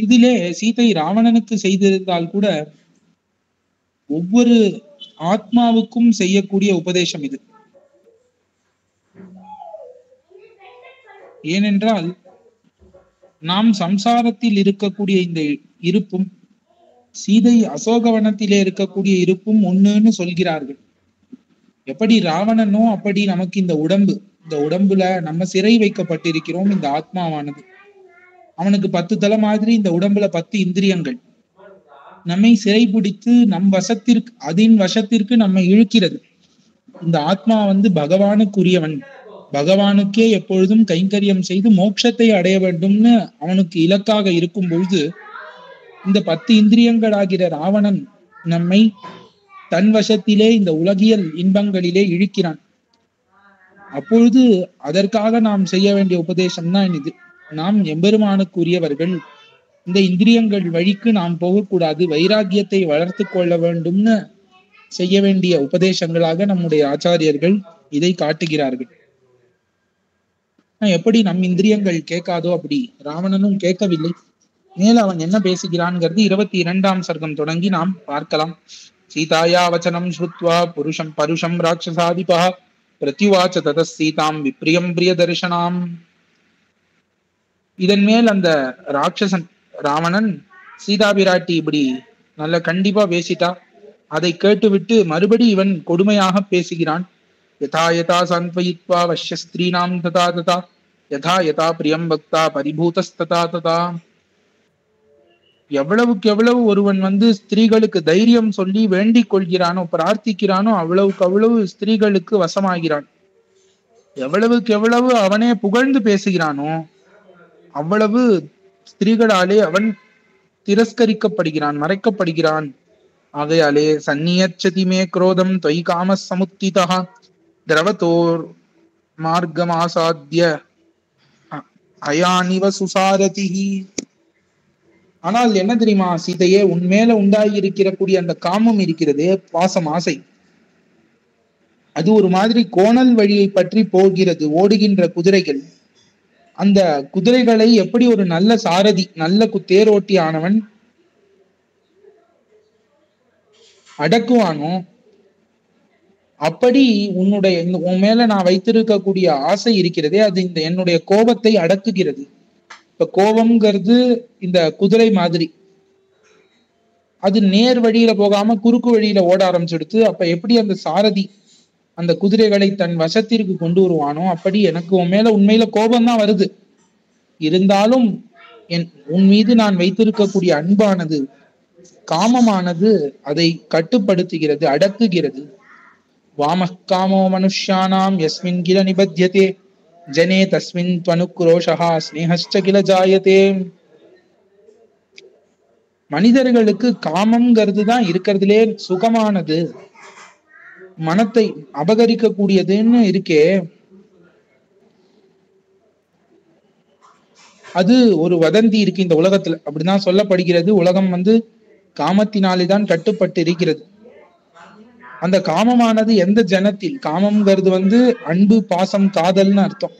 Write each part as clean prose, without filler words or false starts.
இதிலே சீதை ராவணனுக்கு செய்திருந்தால் கூட ஒவ்வொரு ஆத்மாவுக்கும் செய்யக்கூடிய உபதேசம் இது. ஏனென்றால் நாம் சம்சாரத்தில் இருக்கக்கூடிய இந்த இருப்பும் சீதை அசோகவனத்திலே இருக்கக்கூடிய இருப்பும் ஒண்ணுன்னு சொல்கிறார்கள். எப்படி ராவணனோ அப்படி நமக்கு இந்த உடம்புல நம்ம சிறை வைக்கப்பட்டிருக்கிறோம். இந்த ஆத்மாவானது அவனுக்கு 10 தலை மாதிரி இந்த உடம்புல 10 இந்திரியங்கள் நம்மை சிறை பிடித்து நம் வசத்திற்கு அதன் வசத்திற்கு நம்மை இழுக்கிறது. இந்த ஆத்மா பகவானுக்குரியவன், பகவானுக்கே எப்பொழுதும் கைங்கரியம் செய்து மோட்சத்தை அடைய வேண்டும்னு அவனுக்கு இலக்காக இருக்கும் பொழுது இந்த 10 இந்திரியங்களாகிற ராவணன் நம்மை தன் வசத்திலே இந்த உலகியல் இன்பங்களிலே இழுக்கிறான். அப்பொழுது அதற்காக நாம் செய்ய வேண்டிய உபதேசம் தான் இது. நாம் எம்பெருமானுக்குரியவர்கள், இந்த இந்திரியங்கள் வழிக்கு நாம் போகக்கூடாது, வைராக்கியத்தை வளர்த்து கொள்ள வேண்டும்னு செய்ய வேண்டிய உபதேசங்களாக நம்முடைய ஆச்சாரியர்கள் இதை காட்டுகிறார்கள். எப்படி நம் இந்திரியங்கள் கேட்காதோ அப்படி ராவணனும் கேட்கவில்லை. மேல அவன் என்ன பேசுகிறான்ங்கிறது 22ஆம் சர்க்கம் தொடங்கி நாம் பார்க்கலாம். சீதாயா வச்சனம் ஸ்ருத்வா பருஷம் ராட்சசாதிபா பிரத்யுவாச்ச ததஸ் சீதாம் விப்ரியம் பிரிய தரிசனாம். இதன் மேல் அந்த ராட்சசன் ராவணன் சீதா பிராட்டி இப்படி நல்ல கண்டிப்பா பேசிட்டா. அதை கேட்டுவிட்டு மறுபடி இவன் கொடுமையாக பேசுகிறான். யதா யதா சாந்த்வயித்வா வஷ்ய ஸ்திரீனாம் ததா ததா யதா யதா பிரியம் பக்தா பரிபூதஸ்ததா ததா. எவ்வளவுக்கு எவ்வளவு ஒருவன் ஸ்திரீகளுக்கு தைரியம் சொல்லி வேண்டிக் கொள்கிறானோ, பிரார்த்திக்கிறானோ, அவ்வளவுக்கு அவ்வளவு ஸ்திரீகளுக்கு வசமாகிறான். எவ்வளவுக்கு எவ்வளவு அவனே புகழ்ந்து பேசுகிறானோ அவ்வளவு ஸ்திரீகளாலே அவன் திரஸ்கரிக்கப்படுகிறான், மறைக்கப்படுகிறான். ஆகையாலே சந்நியச்சதி மே குரோதம் தொய் காம சமுத்திதா திரவதோர் மார்க்கமாசாத்திய அயானிவ சுசாரதிஹி. ஆனால் என்ன தெரியுமா சீதையே, உன்மேல உண்டாகி கூடிய அந்த காமம் இருக்கிறதே, பாசம், ஆசை, அது ஒரு மாதிரி கோணல் வழியை பற்றி போகிறது. ஓடுகின்ற குதிரைகள், அந்த குதிரைகளை எப்படி ஒரு நல்ல சாரதி, நல்ல தேரோட்டி ஆனவன் அடக்குவானோ அப்படி உன் மேல நான் வைத்திருக்கக்கூடிய ஆசை இருக்கிறதே, அது என்னுடைய கோபத்தை அடக்குகிறது. இப்ப கோபம்ங்கிறது இந்த குதிரை மாதிரி, அது நேர் வழியில போகாம குறுக்கு வழியில ஓட ஆரம்பிச்சுடுத்து. அப்ப எப்படி அந்த சாரதி அந்த குதிரைகளை தன் வசத்திற்கு கொண்டு வருவானோ அப்படி எனக்கு உன் மேல உண்மையில கோபம்தான் வருது. இருந்தாலும் உன் மீது நான் வைத்திருக்கக்கூடிய அன்பானது, காமமானது அதை கட்டுப்படுத்துகிறது, அடக்குகிறது. வாமக்காமோ மனுஷ்யானாம் யஸ்மின் கில நிபத்யதே ஜனே தஸ்மின் துவனுக்ரோஷா ஸ்னேஹஸ்ச கில ஜாயதே. மனிதர்களுக்கு காமம்ங்கிறது தான் இருக்கிறதுலே சுகமானது, மனத்தை அபகரிக்க கூடியதுன்னு இருக்கே. அது ஒரு வதந்தி இருக்கு இந்த உலகத்துல, அப்படிதான் சொல்லப்படுகிறது. உலகம் காமத்தினாலேதான் கட்டுப்பட்டு இருக்கிறது. அந்த காமமானது எந்த ஜனத்தில், காமம்ங்கிறது அன்பு, பாசம், காதல்னு அர்த்தம்.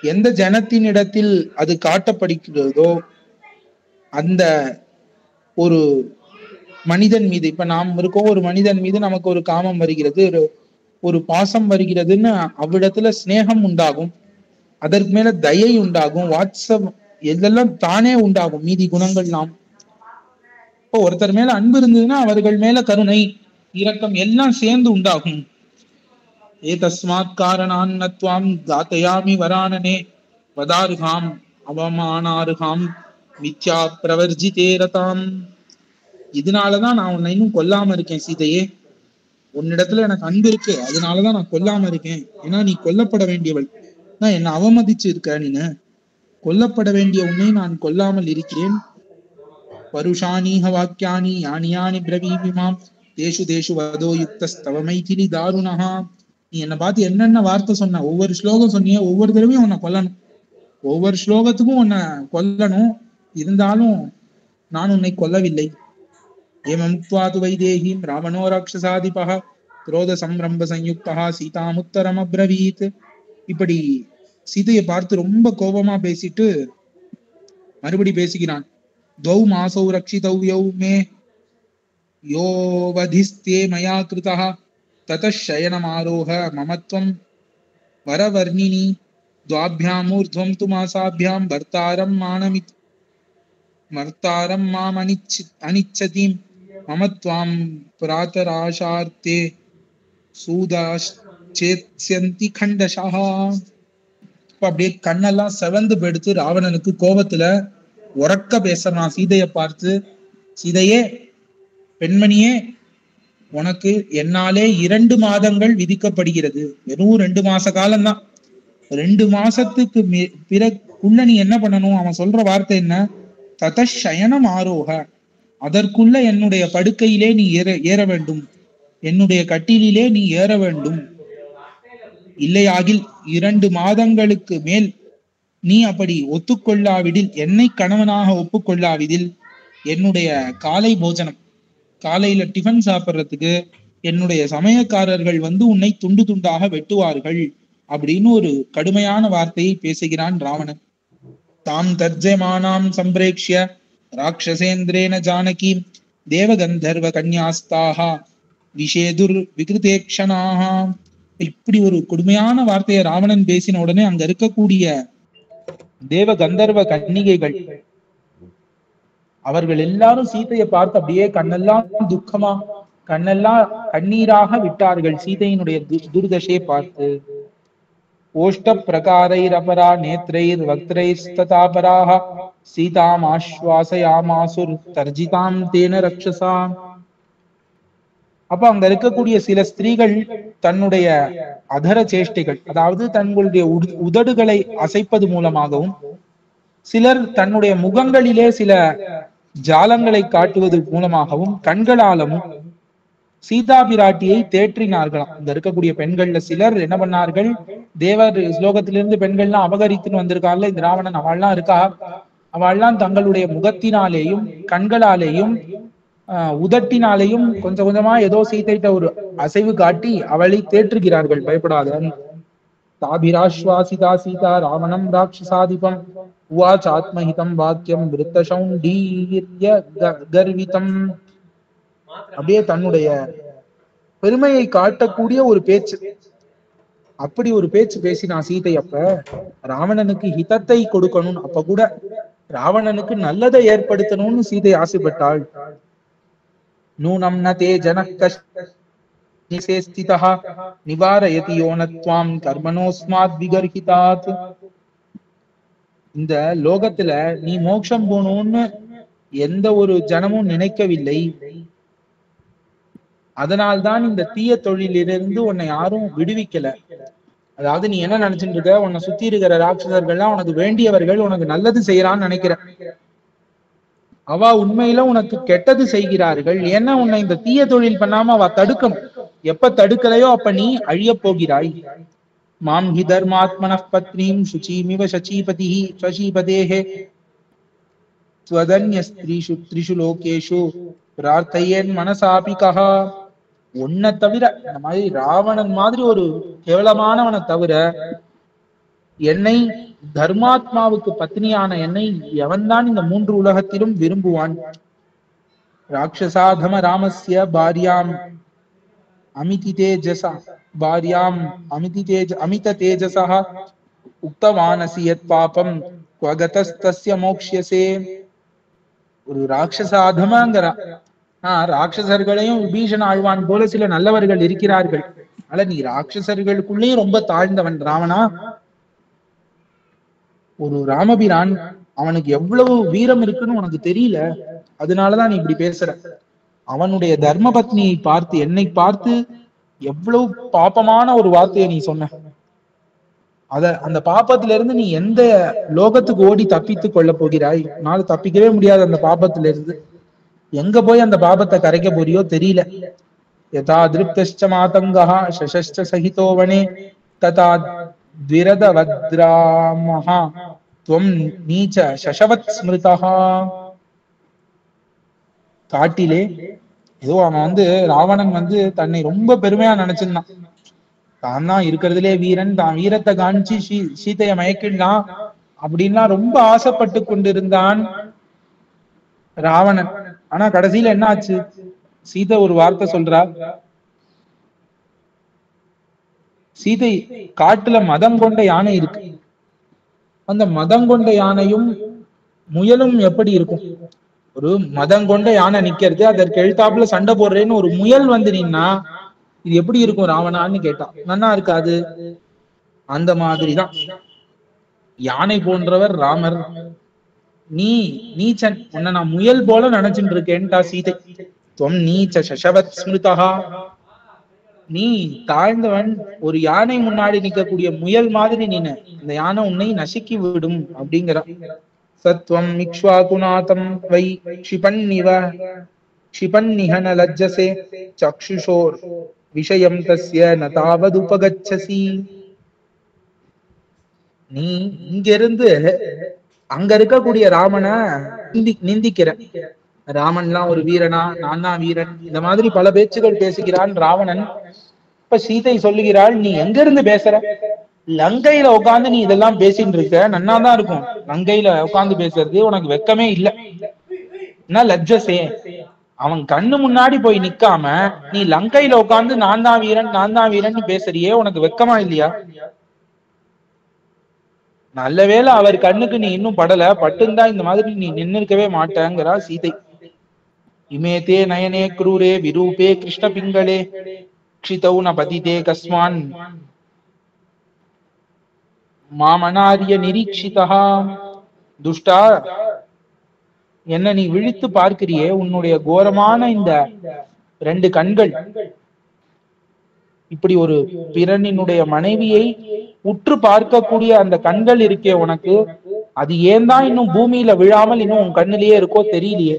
எந்த ஜனத்தின் இடத்தில் அது காட்டப்படுகிறதோ அந்த ஒரு மனிதன் மீது, இப்ப நாம் இருக்கோம், ஒரு மனிதன் மீது நமக்கு ஒரு காமம் வருகிறது, ஒரு பாசம் வருகிறதுன்னு அவ்விடத்துல ஸ்நேகம் உண்டாகும், அதற்கு மேல தயை உண்டாகும், வாட்சம் எதெல்லாம் தானே உண்டாகும். மீதி குணங்கள் நாம் இப்போ ஒருத்தர் மேல அன்பு இருந்ததுன்னா அவர்கள் மேல கருணை, இரக்கம் எல்லாம் சேர்ந்து உண்டாகும். ஏ தஸ்மாத் காரணான் நத்வாம் தாத்தயாமி வரானனே வதாருகாம் அவமானாருகாம் மித்யா பிரவர்ஜிதேரதாம். இதனாலதான் நான் உன்னை இன்னும் கொல்லாம இருக்கேன் சீதையே. உன்னிடத்துல எனக்கு அன்பு இருக்கு, அதனாலதான் நான் கொல்லாம இருக்கேன். ஏன்னா நீ கொல்லப்பட வேண்டியவள், நான் என்னை அவமதிச்சு இருக்க, நீனு கொல்லப்பட வேண்டிய உன்னை நான் கொல்லாமல் இருக்கிறேன். பருஷானீஹ வாக்கியானி யானி யானி பிரவீமிமாம் தேஷு தேஷு வதோ யுக்தஸ்தவ மைதிலி தாருணஹா. நீ என்னை பார்த்து என்னென்ன வார்த்தை சொன்ன, ஒவ்வொரு ஸ்லோகம் சொன்னிய, ஒவ்வொரு தடவையும் உன்னை கொல்லணும், ஒவ்வொரு ஸ்லோகத்துக்கும் உன்னை கொல்லணும். இருந்தாலும் நான் உன்னை கொல்லவில்லை. ஏமமுக்த்வாது வைதேகிம் ராவணோ ராட்சசாதிபஹ குரோத சம்ரம்ப சயுக்தஹ சீதாமுத்தரம் அப்ரவீத். இப்படி சீதையை பார்த்து ரொம்ப கோபமா பேசிட்டு மறுபடி பேசுகிறான். द्वौ मासौ रक्षितव्यौ मे योवधिस्ते मया कृतः ततः शयनमारोह मम त्वं वरवर्णिनि द्वाभ्यामूर्ध्वं तु मासाभ्यां भर्तारं अनिच्छति मम त्वां प्रातराशार्ते சூதாச்சேத்யந்தி கண்டஷா. அப்படியே கண்ணெல்லாம் செவந்து போயிடுத்து. ராவணனுக்கு கோபத்துல உறக்க பேசுறான் சீதையை பார்த்து. சீதையே, பெண்மணியே, உனக்கு என்னாலே 2 மாதங்கள் விதிக்கப்படுகிறது. வெறும் 2 மாச காலம்தான். 2 மாசத்துக்கு பிறகுள்ள நீ என்ன பண்ணணும்? அவன் சொல்ற வார்த்தை என்ன? ததசயனம் ஆரோக, அதற்குள்ள என்னுடைய படுக்கையிலே நீ ஏற வேண்டும், என்னுடைய கட்டிலே நீ ஏற வேண்டும். இல்லையாகில் 2 மாதங்களுக்கு மேல் நீ அப்படி ஒத்துக்கொள்ளாவிடில், என்னை கணவனாக ஒப்புக்கொள்ளாவிடில், என்னுடைய காலை போஜனம், காலையில டிஃபன் சாப்பிட்றதுக்கு என்னுடைய சமயக்காரர்கள் வந்து உன்னை துண்டு துண்டாக வெட்டுவார்கள் அப்படின்னு ஒரு கடுமையான வார்த்தையை பேசுகிறான் ராவணன். தாம் தர்ஜமானாம் சம்பிரேக்ஷ்ய ராட்சசேந்திரேன ஜானகி தேவகந்தர்வ கன்யாஸ்தாக விஷேதுர் விகிருதேக்ஷனாக. இப்படி ஒரு கொடுமையான வார்த்தையை ராவணன் பேசின உடனே அங்க இருக்கக்கூடிய தேவ கந்தர்வ கன்னிகைகள் அவர்கள் எல்லாரும் சீதையை பார்த்து அப்படியே கண்ணெல்லாம் துக்கமா, கண்ணெல்லாம் கண்ணீராக விட்டார்கள் சீதையினுடைய துர்தசையை பார்த்து. ஓஷ்ட பிரகாரைரபரா நேத்ரைர் வக்திரைஸ்ததாபராக சீதாம் ஆஸ்வாசயாமாசுர் தர்ஜிதாம் தேன ரக்ஷசா. அப்ப அங்க இருக்கக்கூடிய சில ஸ்திரீகள் தன்னுடைய அதர சேஷ்டைகள், அதாவது தங்களுடைய உதடுகளை அசைப்பது மூலமாகவும், சிலர் தன்னுடைய முகங்களிலே சில ஜாலங்களை காட்டுவது மூலமாகவும், கண்களாலும் சீதா பிராட்டியை தேற்றினார்களாம். இங்க இருக்கக்கூடிய பெண்கள்ல சிலர் என்ன பண்ணார்கள்? தேவர் ஸ்லோகத்திலிருந்து பெண்கள்லாம் அபகரித்துன்னு வந்திருக்காள் இந்த ராவணன், அவள்லாம் இருக்கா, அவள்லாம் தங்களுடைய முகத்தினாலேயும் கண்களாலேயும் உதட்டினாலேயும் கொஞ்சம் கொஞ்சமா ஏதோ சீதைட்ட ஒரு அசைவு காட்டி அவளை தேற்றுகிறார்கள். பயப்படாத. தாபிராஸ்வாசிதா சீதா ராவணம் ராட்சசாதிபம் உவாச் ஆத்மஹிதம் வாக்கியம் விருத்தசௌண்டீர்ய கர்விதம். அப்படியே தன்னுடைய பெருமையை காட்டக்கூடிய ஒரு பேச்சு, அப்படி ஒரு பேச்சு பேசினா சீதை. அப்ப ராவணனுக்கு ஹிதத்தை கொடுக்கணும், அப்ப கூட ராவணனுக்கு நல்லதை ஏற்படுத்தணும்னு சீதை ஆசைப்பட்டாள். நூனம் நதே ஜனகே ஸ்திதஹ நிவாரயதி யோனத்வாம் கர்மனோஸ்மாத் விகர்ஹிதாத். இந்த லோகத்துல நீ மோட்சம் போகணும்னு எந்த ஒரு ஜனமும் நினைக்கவில்லை. அதனால்தான் இந்த தீய தொழிலிருந்து உன்னை யாரும் விடுவிக்கல. அதாவது நீ என்ன நினைச்சுட்டு இருக்க? உன்னை சுத்தி இருக்கிற ராட்சசர்கள்லாம் உனக்கு வேண்டியவர்கள், உனக்கு நல்லது செய்யறான்னு நினைக்கிற. அவ உண்மையில உனக்கு கெட்டது செய்கிறார்கள். ஏன்னா உன்னை இந்த தீய தொழில் பண்ணாம அவ தடுக்கணும். எப்ப தடுக்கலையோ அப்ப நீ அழிய போகிறாய். மாம் ஹி தர்மாத்மன பத்னீம் சுச்சீமிவ சச்சீபதி சசீபதேஹே ஸ்வதன்ய ஸ்திரீஷு த்ரிஷு லோகேஷு பிரார்த்தையேன் மனசாபிகா. உன்னை தவிர, இந்த மாதிரி ராவணன் மாதிரி ஒரு கேவலமானவனை தவிர என்னை, தர்மாத்மாவுக்கு பத்னியான என்னை எவன்தான் இந்த 3 உலகத்திலும் விரும்புவான்? ராட்சசாதம ராமஸ்ய பாரியாம் அமிதி தேஜசா பாரியாம் அமித தேஜசா உக்தவானசி யத் பாபம் க்வகதஸ்தஸ்ய மோக்ஷ்யசே. ஒரு ராட்சசாதமங்கிற ராட்சசர்களையும் விபீஷண ஆழ்வான் போல சில நல்லவர்கள் இருக்கிறார்கள். ஆனா நீ ராட்சசர்களுக்குள்ளேயும் ரொம்ப தாழ்ந்தவன் ராவணா. ஒரு ராமபிரான், அவனுக்கு எவ்வளவு வீரம் இருக்குன்னு உனக்கு தெரியல. அதனாலதான் நீ இப்படி பேசுற. அவனுடைய தர்ம பத்னியை பார்த்து, என்னை பார்த்து எவ்வளவு பாப்பமான ஒரு வார்த்தையை நீ சொன்ன. அந்த பாப்பத்தில இருந்து நீ எந்த லோகத்துக்கு ஓடி தப்பித்து கொள்ள போகிறாய்? உன்னால தப்பிக்கவே முடியாது அந்த பாபத்தில இருந்து. எங்க போய் அந்த பாபத்தை கரைக்க போறியோ தெரியல. யதா திருப்தஷ்ச மாதங்கா சசஷ்ட சகிதோவனே ததா த்விரத வத்ராமஹா துவம் நீச்ச சசவத் ஸ்மிருதா. காட்டிலே ஏதோ அவன் ராவணன் தன்னை ரொம்ப பெருமையா நினைச்சிருந்தான். தான் தான் இருக்கிறதுலே வீரன், தான் வீரத்தை காணிச்சு சீதைய மயக்கிடலாம் அப்படின்லாம் ரொம்ப ஆசைப்பட்டு கொண்டிருந்தான். ராவணன். ஆனா கடைசியில என்ன ஆச்சு? சீதை ஒரு வார்த்தை சொல்றா. சீதை காட்டுல மதம் கொண்ட யானை இருக்கு. அந்த மதம் கொண்ட யானையும் முயலும் எப்படி இருக்கும்? ஒரு மதம் கொண்ட யானை நிக்கிறது, அதற்கு எழுத்தாப்புல சண்டை போடுறேன்னு ஒரு முயல் வந்து நின்னா இது எப்படி இருக்கும் ராவணான்னு கேட்டான். நன்னா இருக்காது. அந்த மாதிரிதான் யானை போன்றவர் ராமர். நீ நீச்சன், உன்னை நான் முயல் போல நினைச்சுட்டு இருக்கேன்டா சீதை. துவம் நீச்ச சசவத் ஸ்மிருதா, நீ தாழ்ந்தவன், ஒரு யானை முன்னாடி நிக்கக்கூடிய முயல் மாதிரி நீனு, இந்த யானை உன்னை நசுக்கி விடும் அப்படிங்கிற. சத்வம் இக்ஷ்வாகுநாதம் வை க்ஷிபன்னிவ க்ஷிபன்னிஹன லஜ்ஜசே சக்ஷுஷோர் விஷயம் தஸ்ய நதாவது உபகச்சசி. நீ இங்க இருந்து அங்க இருக்கக்கூடிய ராமனை நிந்திக்கிற. ராமன்லாம் ஒரு வீரனா, நான் தான் வீரன், இந்த மாதிரி பல பேச்சுகள் பேசுகிறான் ராவணன். இப்ப சீதை சொல்லுகிறாள், நீ எங்க இருந்து பேசுற? லங்கையில உட்காந்து நீ இதெல்லாம் பேசிட்டு இருக்க, நன்னாதான் இருக்கும். லங்கையில உட்காந்து பேசுறது உனக்கு வெக்கமே இல்ல. என்ன லஜ்ஜசே, அவன் கண்ணு முன்னாடி போய் நிக்காம நீ லங்கையில உட்காந்து நான் தான் வீரன் நான் தான் வீரன் பேசுறியே, உனக்கு வெக்கமா இல்லையா? நல்லவேளை அவர் கண்ணுக்கு நீ இன்னும் படல, பட்டுந்தா இந்த மாதிரி நீ நின்னு இருக்கவே மாட்டேங்கிறா சீதை. இமேதே நயனே க்ரூரே விரூபே கிருஷ்ண பிங்களே க்ஷிதௌ ந பதிதே கஸ்மான் மாமனாரிய நிரீட்சிதா. துஷ்டா, என்ன நீ விழித்து பார்க்கிறியே, உன்னுடைய கோரமான இந்த 2 கண்கள், இப்படி ஒரு பிறனினுடைய மனைவியை உற்று பார்க்கக்கூடிய அந்த கண்கள் இருக்கே உனக்கு, அது ஏன் தான் இன்னும் பூமியில விழாமல் இன்னும் உன் கண்ணிலேயே இருக்கோ தெரியலையே.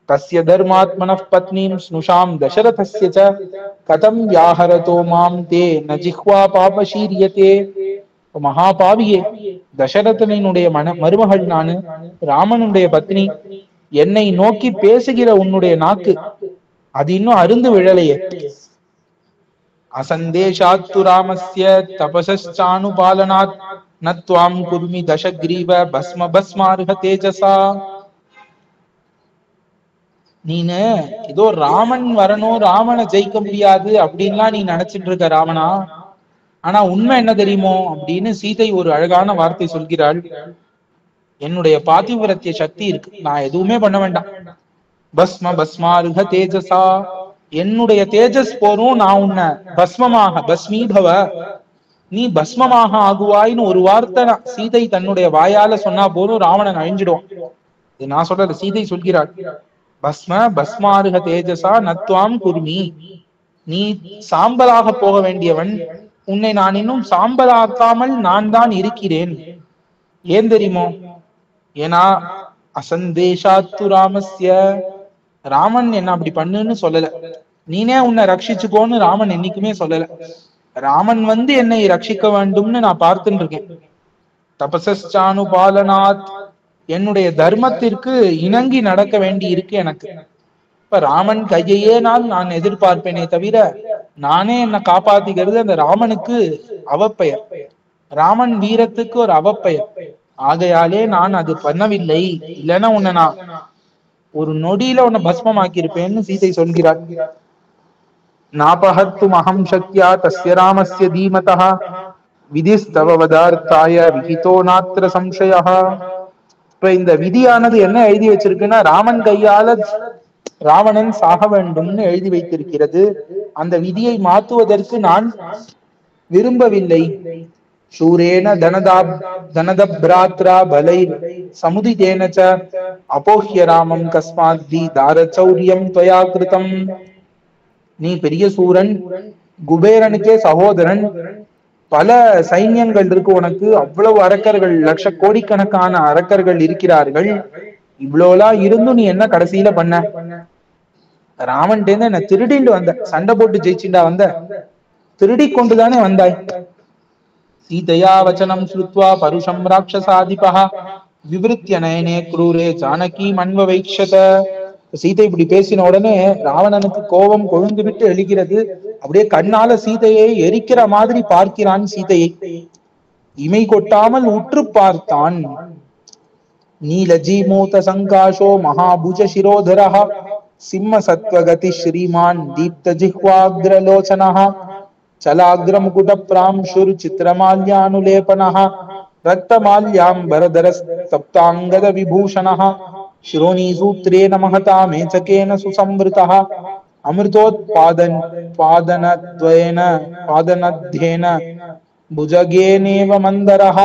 தஸ்ய தர்மாத்மன பத்னீம் ஸ்னுஷாம் தசரதஸ்ய ச கதம் யாஹரதோ மாம் தே ந ஜிஹ்வா பாபசீரியதே. மகாபாவியே, தசரதனுடைய மருமகள் நானு, ராமனுடைய பத்னி, என்னை நோக்கி பேசுகிற உன்னுடைய நாக்கு அது இன்னும் அருந்து விழலையே. அசந்தேஷாத்து ராமஸ்ய தபசானுபாலனாத் நத்வாம் குர்மி தசக்ரீவ பஸ்ம பஸ்மார்ஹ தேஜசா. நீனு ஏதோ ராமன் வரணும், ராமனை ஜெயிக்க முடியாது அப்படின்லாம் நீ நினைச்சிட்டு இருக்க ராவணா. ஆனா உண்மை என்ன தெரியுமோ அப்படின்னு சீதை ஒரு அழகான வார்த்தை சொல்கிறாள். என்னுடைய பாதிவிரத்திய சக்தி இருக்கு, நான் எதுவுமே பண்ண வேண்டாம். பஸ்ம பஸ்மார்ஹ தேஜசா, என்னுடைய தேஜஸ் போரும், நான் உன்னை பஸ்மமாக பஸ்மீபவ, நீ பஸ்மமாக ஆகுவாயின்னு ஒரு வார்த்தை சீதை தன்னுடைய வாயால சொன்னா போதும், ராவணன் அழிஞ்சிடுவான். இது நான் சொல்றது, சீதை சொல்கிறாள். பஸ்ம பஸ்மாருக தேஜசா நத்வாம் குர்மி, நீ சாம்பலாக போக வேண்டியவன், உன்னை நான் இன்னும் சாம்பலாக்காமல் நான் தான் இருக்கிறேன். ஏன் தெரியுமோ? ஏன்னா அசந்தேஷாத்து ராமஸ்ய, ராமன் என்ன அப்படி பண்ணுன்னு சொல்லல, நீனே உன்னை ரட்சிச்சுக்கோன்னு ராமன் என்னைக்குமே சொல்லல. ராமன் வந்து என்னை ரட்சிக்க வேண்டும்னு நான் பார்த்துட்டு இருக்கேன். தபசானுபாலனாத், என்னுடைய தர்மத்திற்கு இணங்கி நடக்க வேண்டி இருக்கு எனக்கு. இப்ப ராமன் கையையே நான் எதிர்பார்ப்பேனே தவிர நானே என்னை காப்பாத்திக்கிறது அந்த ராமனுக்கு அவப்பெயர், ராமன் வீரத்துக்கு ஒரு அவப்பெயர். ஆகையாலே நான் அது பண்ணவில்லை, இல்லைன்னா உன்னை நான் ஒரு நொடியில உன்னை பஸ்மமாக்கி இருப்பேன்னு சீதை சொல்கிறாள். நாபஹத்தும் அஹம் சக்யா தஸ்ய ராமஸ்ய தீமதஹ விதிஸ்தவ வதார்த்தாய விஹிதோ நாத்ர சம்சயஹ. இப்ப இந்த விதியானது என்ன எழுதி வச்சிருக்குன்னா, ராமன் கையால ராவணன் சாக வேண்டும்னு எழுதி வைத்திருக்கிறது. அந்த விதியை மாற்றுவதற்கு நான் விரும்பவில்லை. சூரேன தனதப்ராத்ரா பலை சமுதிதேன ச அபோஹ்ய ராமம் கஸ்மாத் தி தாரச்சௌரியம் त्वया கிருதம். நீ பெரிய சூரன், குபேரனுக்கே சகோதரன், பல சைன்யங்கள் இருக்கு உனக்கு, அவ்வளவு அரக்கர்கள், லட்ச கோடிக்கணக்கான அரக்கர்கள் இருக்கிறார்கள். இவ்வளோலாம் இருந்தும் நீ என்ன கடைசியில பண்ண? ராமன்ட்டு என்ன திருடிண்டு வந்த, சண்டை போட்டு ஜெயிச்சுண்டா வந்த, திருடி கொண்டுதானே வந்தாய். சீதையா வச்சனம் ஸ்ருத்வா பருஷம் ராட்சசாதிபஹ விவருத்திய நயனே க்ரூரே ஜானகி மன்வவைக்ஷத. சீதை இப்படி பேசின உடனே ராவணனுக்கு கோபம் கொழுந்து விட்டு எழுகிறது. அப்படியே கண்ணால சீதையை எரிக்கிற மாதிரி பார்க்கிறான். சீதையை இமை கொட்டாமல் உற்று பார்த்தான். நீலஜீமூத சங்காஷோ மகாபுஜ சிரோதரः சிம்ம சத்வகதி ஸ்ரீமான் தீப்த ஜிஹ்வாக்ரலோச்சனः चलाग्रमुकुट प्रांशुर चित्रमाल्यानुलेपनः रक्तमाल्याम्बरधर सप्तांगद विभूषणः श्रोणीसूत्रेण महता मेचकेन सुसंवृतः अमृतोत्पादन पादनद्वयेन पादनध्येन भुजगेनेव मंदरः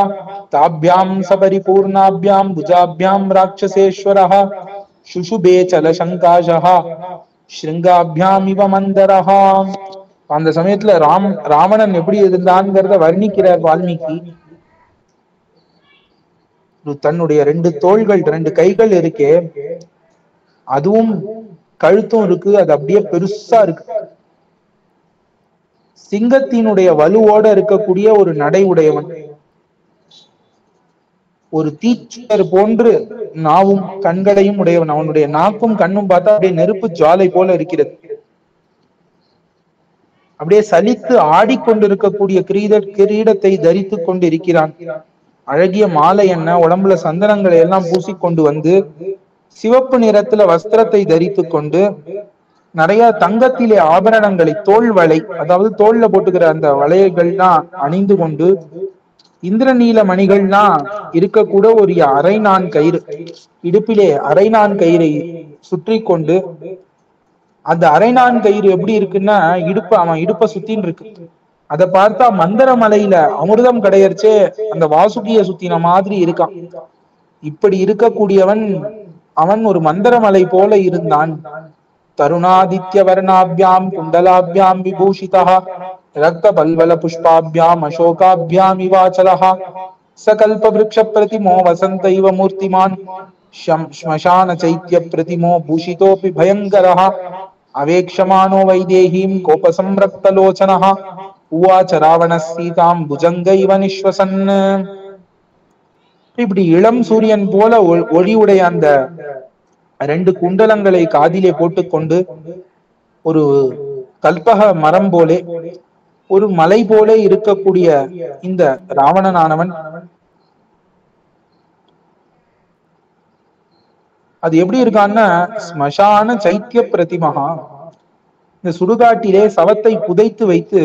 ताभ्यां सपरिपूर्णाभ्यां भुजाभ्यां राक्षसेश्वरः शुशुभे चलशंकाशः श्रृंगाभ्याम इव मंदरः. அந்த சமயத்துல ராவணன் எப்படி இருந்தான்ங்கிறத வர்ணிக்கிறார் வால்மீகி. தன்னுடைய 2 தோள்கள் 2 கைகள் இருக்கே, அதுவும் கழுத்தும் இருக்கு, அது அப்படியே பெருசா இருக்கு. சிங்கத்தினுடைய வலுவோட இருக்கக்கூடிய ஒரு நடை உடையவன், ஒரு தீச்சுடர் போன்று நாவும் கண்களையும் உடையவன். அவனுடைய நாக்கும் கண்ணும் பார்த்தா அப்படியே நெருப்பு ஜுவாலை போல இருக்கிறது. அப்படியே சலித்து ஆடிக்கொண்டிருக்கக்கூடிய கிரீடத்தை தரித்து கொண்டு இருக்கிறான். அழகிய மாலை என்ன, உடம்புல சந்தனங்களை எல்லாம் பூசிக்கொண்டு வந்து சிவப்பு நிறத்துல வஸ்திரத்தை தரித்து கொண்டு நிறைய தங்கத்திலே ஆபரணங்களை, தோல் வளை, அதாவது தோல்ல போட்டுக்கிற அந்த வளையல்கள்லாம் அணிந்து கொண்டு, இந்திரநீல மணிகள்லாம் இருக்கக்கூட ஒரு அரைநான் கயிறு, இடுப்பிலே அரைநான் கயிறை சுற்றி கொண்டு, அந்த அரைநான் கயிறு எப்படி இருக்குன்னா அவன் இடுப்ப சுத்தின்னு இருக்கு. அதை பார்த்தா மந்தர மலையில அமிர்தம் கிடையறச்சே அந்த வாசுகிய சுத்தின மாதிரி இருக்கான். இப்படி இருக்கக்கூடியவன் அவன் ஒரு மந்தர மலை போல இருந்தான். தருணாதித்ய வர்ணாபியாம் குண்டலாபியாம் விபூஷிதா ரக்த பல்வல புஷ்பாபியாம் அசோகாபியாம் இவாச்சலஹ சகல்ப விருக்ஷ பிரதிமோ வசந்த இவ மூர்த்திமான் ஸ்மசான சைத்ய பிரதிமோ பூஷிதோபி பயங்கரஹ அவேக்ஷமானோ வைதேஹீம் கோபசம்ரக்தலோச்சனஹ உவாச்ச ராவண சீதாம் புஜங்கைவ நிஸ்வசன். இப்படி இளம் சூரியன் போல ஒளியுடைய அந்த 2 குண்டலங்களை காதிலே போட்டுக்கொண்டு, ஒரு கல்பக மரம் போலே, ஒரு மலை போல இருக்கக்கூடிய இந்த ராவணனானவன் அது எப்படி இருக்கான்னா ஸ்மசான சைத்திய பிரதிமகா, இந்த சுடுகாட்டிலே சவத்தை புதைத்து வைத்து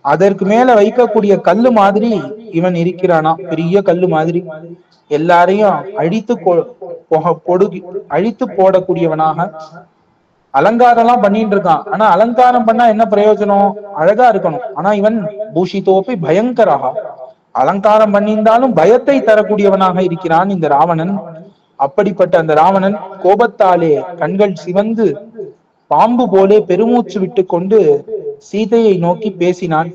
அதற்கு மேல வைக்கக்கூடிய கல்லு மாதிரி இவன் இருக்கிறானா. பெரிய கல்லு மாதிரி எல்லாரையும் அழித்து போடக்கூடியவனாக. அலங்காரம் எல்லாம் பண்ணிட்டு இருக்கான். ஆனா அலங்காரம் பண்ணா என்ன பிரயோஜனம்? அழகா இருக்கணும். ஆனா இவன் பூஷிதோப்பி பயங்கராக, அலங்காரம் பண்ணியிருந்தாலும் பயத்தை தரக்கூடியவனாக இருக்கிறான் இந்த ராவணன். அப்படிப்பட்ட அந்த ராவணன் கோபத்தாலே கண்கள் சிவந்து பாம்பு போலே பெருமூச்சு விட்டு கொண்டு சீதையை நோக்கி பேசினான்.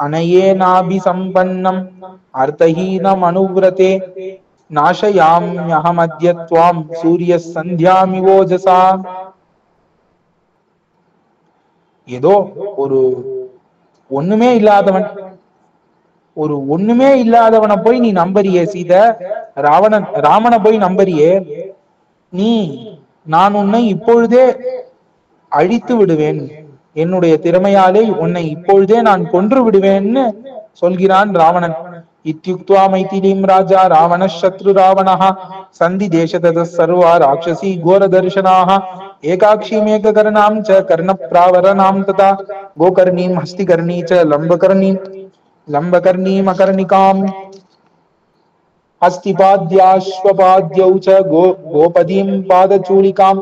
அனேயாபி சம்பன்னம் அர்த்தஹீனம் அனுவ்ரதே நாஷயாம்யஹமத்யத்வாம் சூரிய சந்தியாமிவோஜசா. ஏதோ ஒரு ஒண்ணுமே இல்லாதவனை போய் நீ நம்பறியே சீதை, ராமனை போய் நம்பறியே நீ, நான் உன்னை இப்பொழுதே அழித்து விடுவேன், என்னுடைய திறமையாலே உன்னை இப்பொழுதே நான் கொன்று விடுவேன்னு சொல்கிறான் ராவணன். இத்யுக்த்வா மைதிலீம் ராஜா ராவண சத்ரு ராவணஹ சந்தி தேசதத சர்வா ராட்சசி கோர தர்ஷனாஹ ஏகாக்ஷீம் ஏககர்ணாம் ச கர்ண பிராவரணாம் ததா கோகர்ணீம் ஹஸ்திகர்ணீ ச லம்பகர்ணீம் அகர்ணிகாம் हस्तिपाद्याश्वपाद्यौ च गोपदीं पादचूलिकाम्